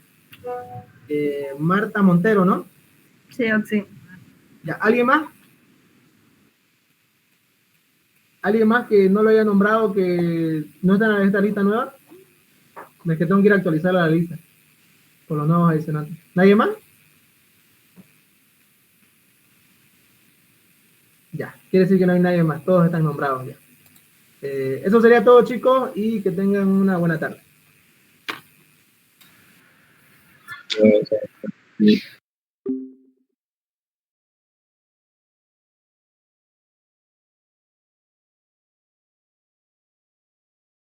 Marta Montero, ¿no? Sí, Auxi. Ya, ¿alguien más? ¿Alguien más que no lo haya nombrado que no está en esta lista nueva? Es que tengo que ir a actualizar la lista con los nuevos adicionantes. ¿Nadie más? Ya, quiere decir que no hay nadie más, todos están nombrados ya. Eso sería todo, chicos, y que tengan una buena tarde.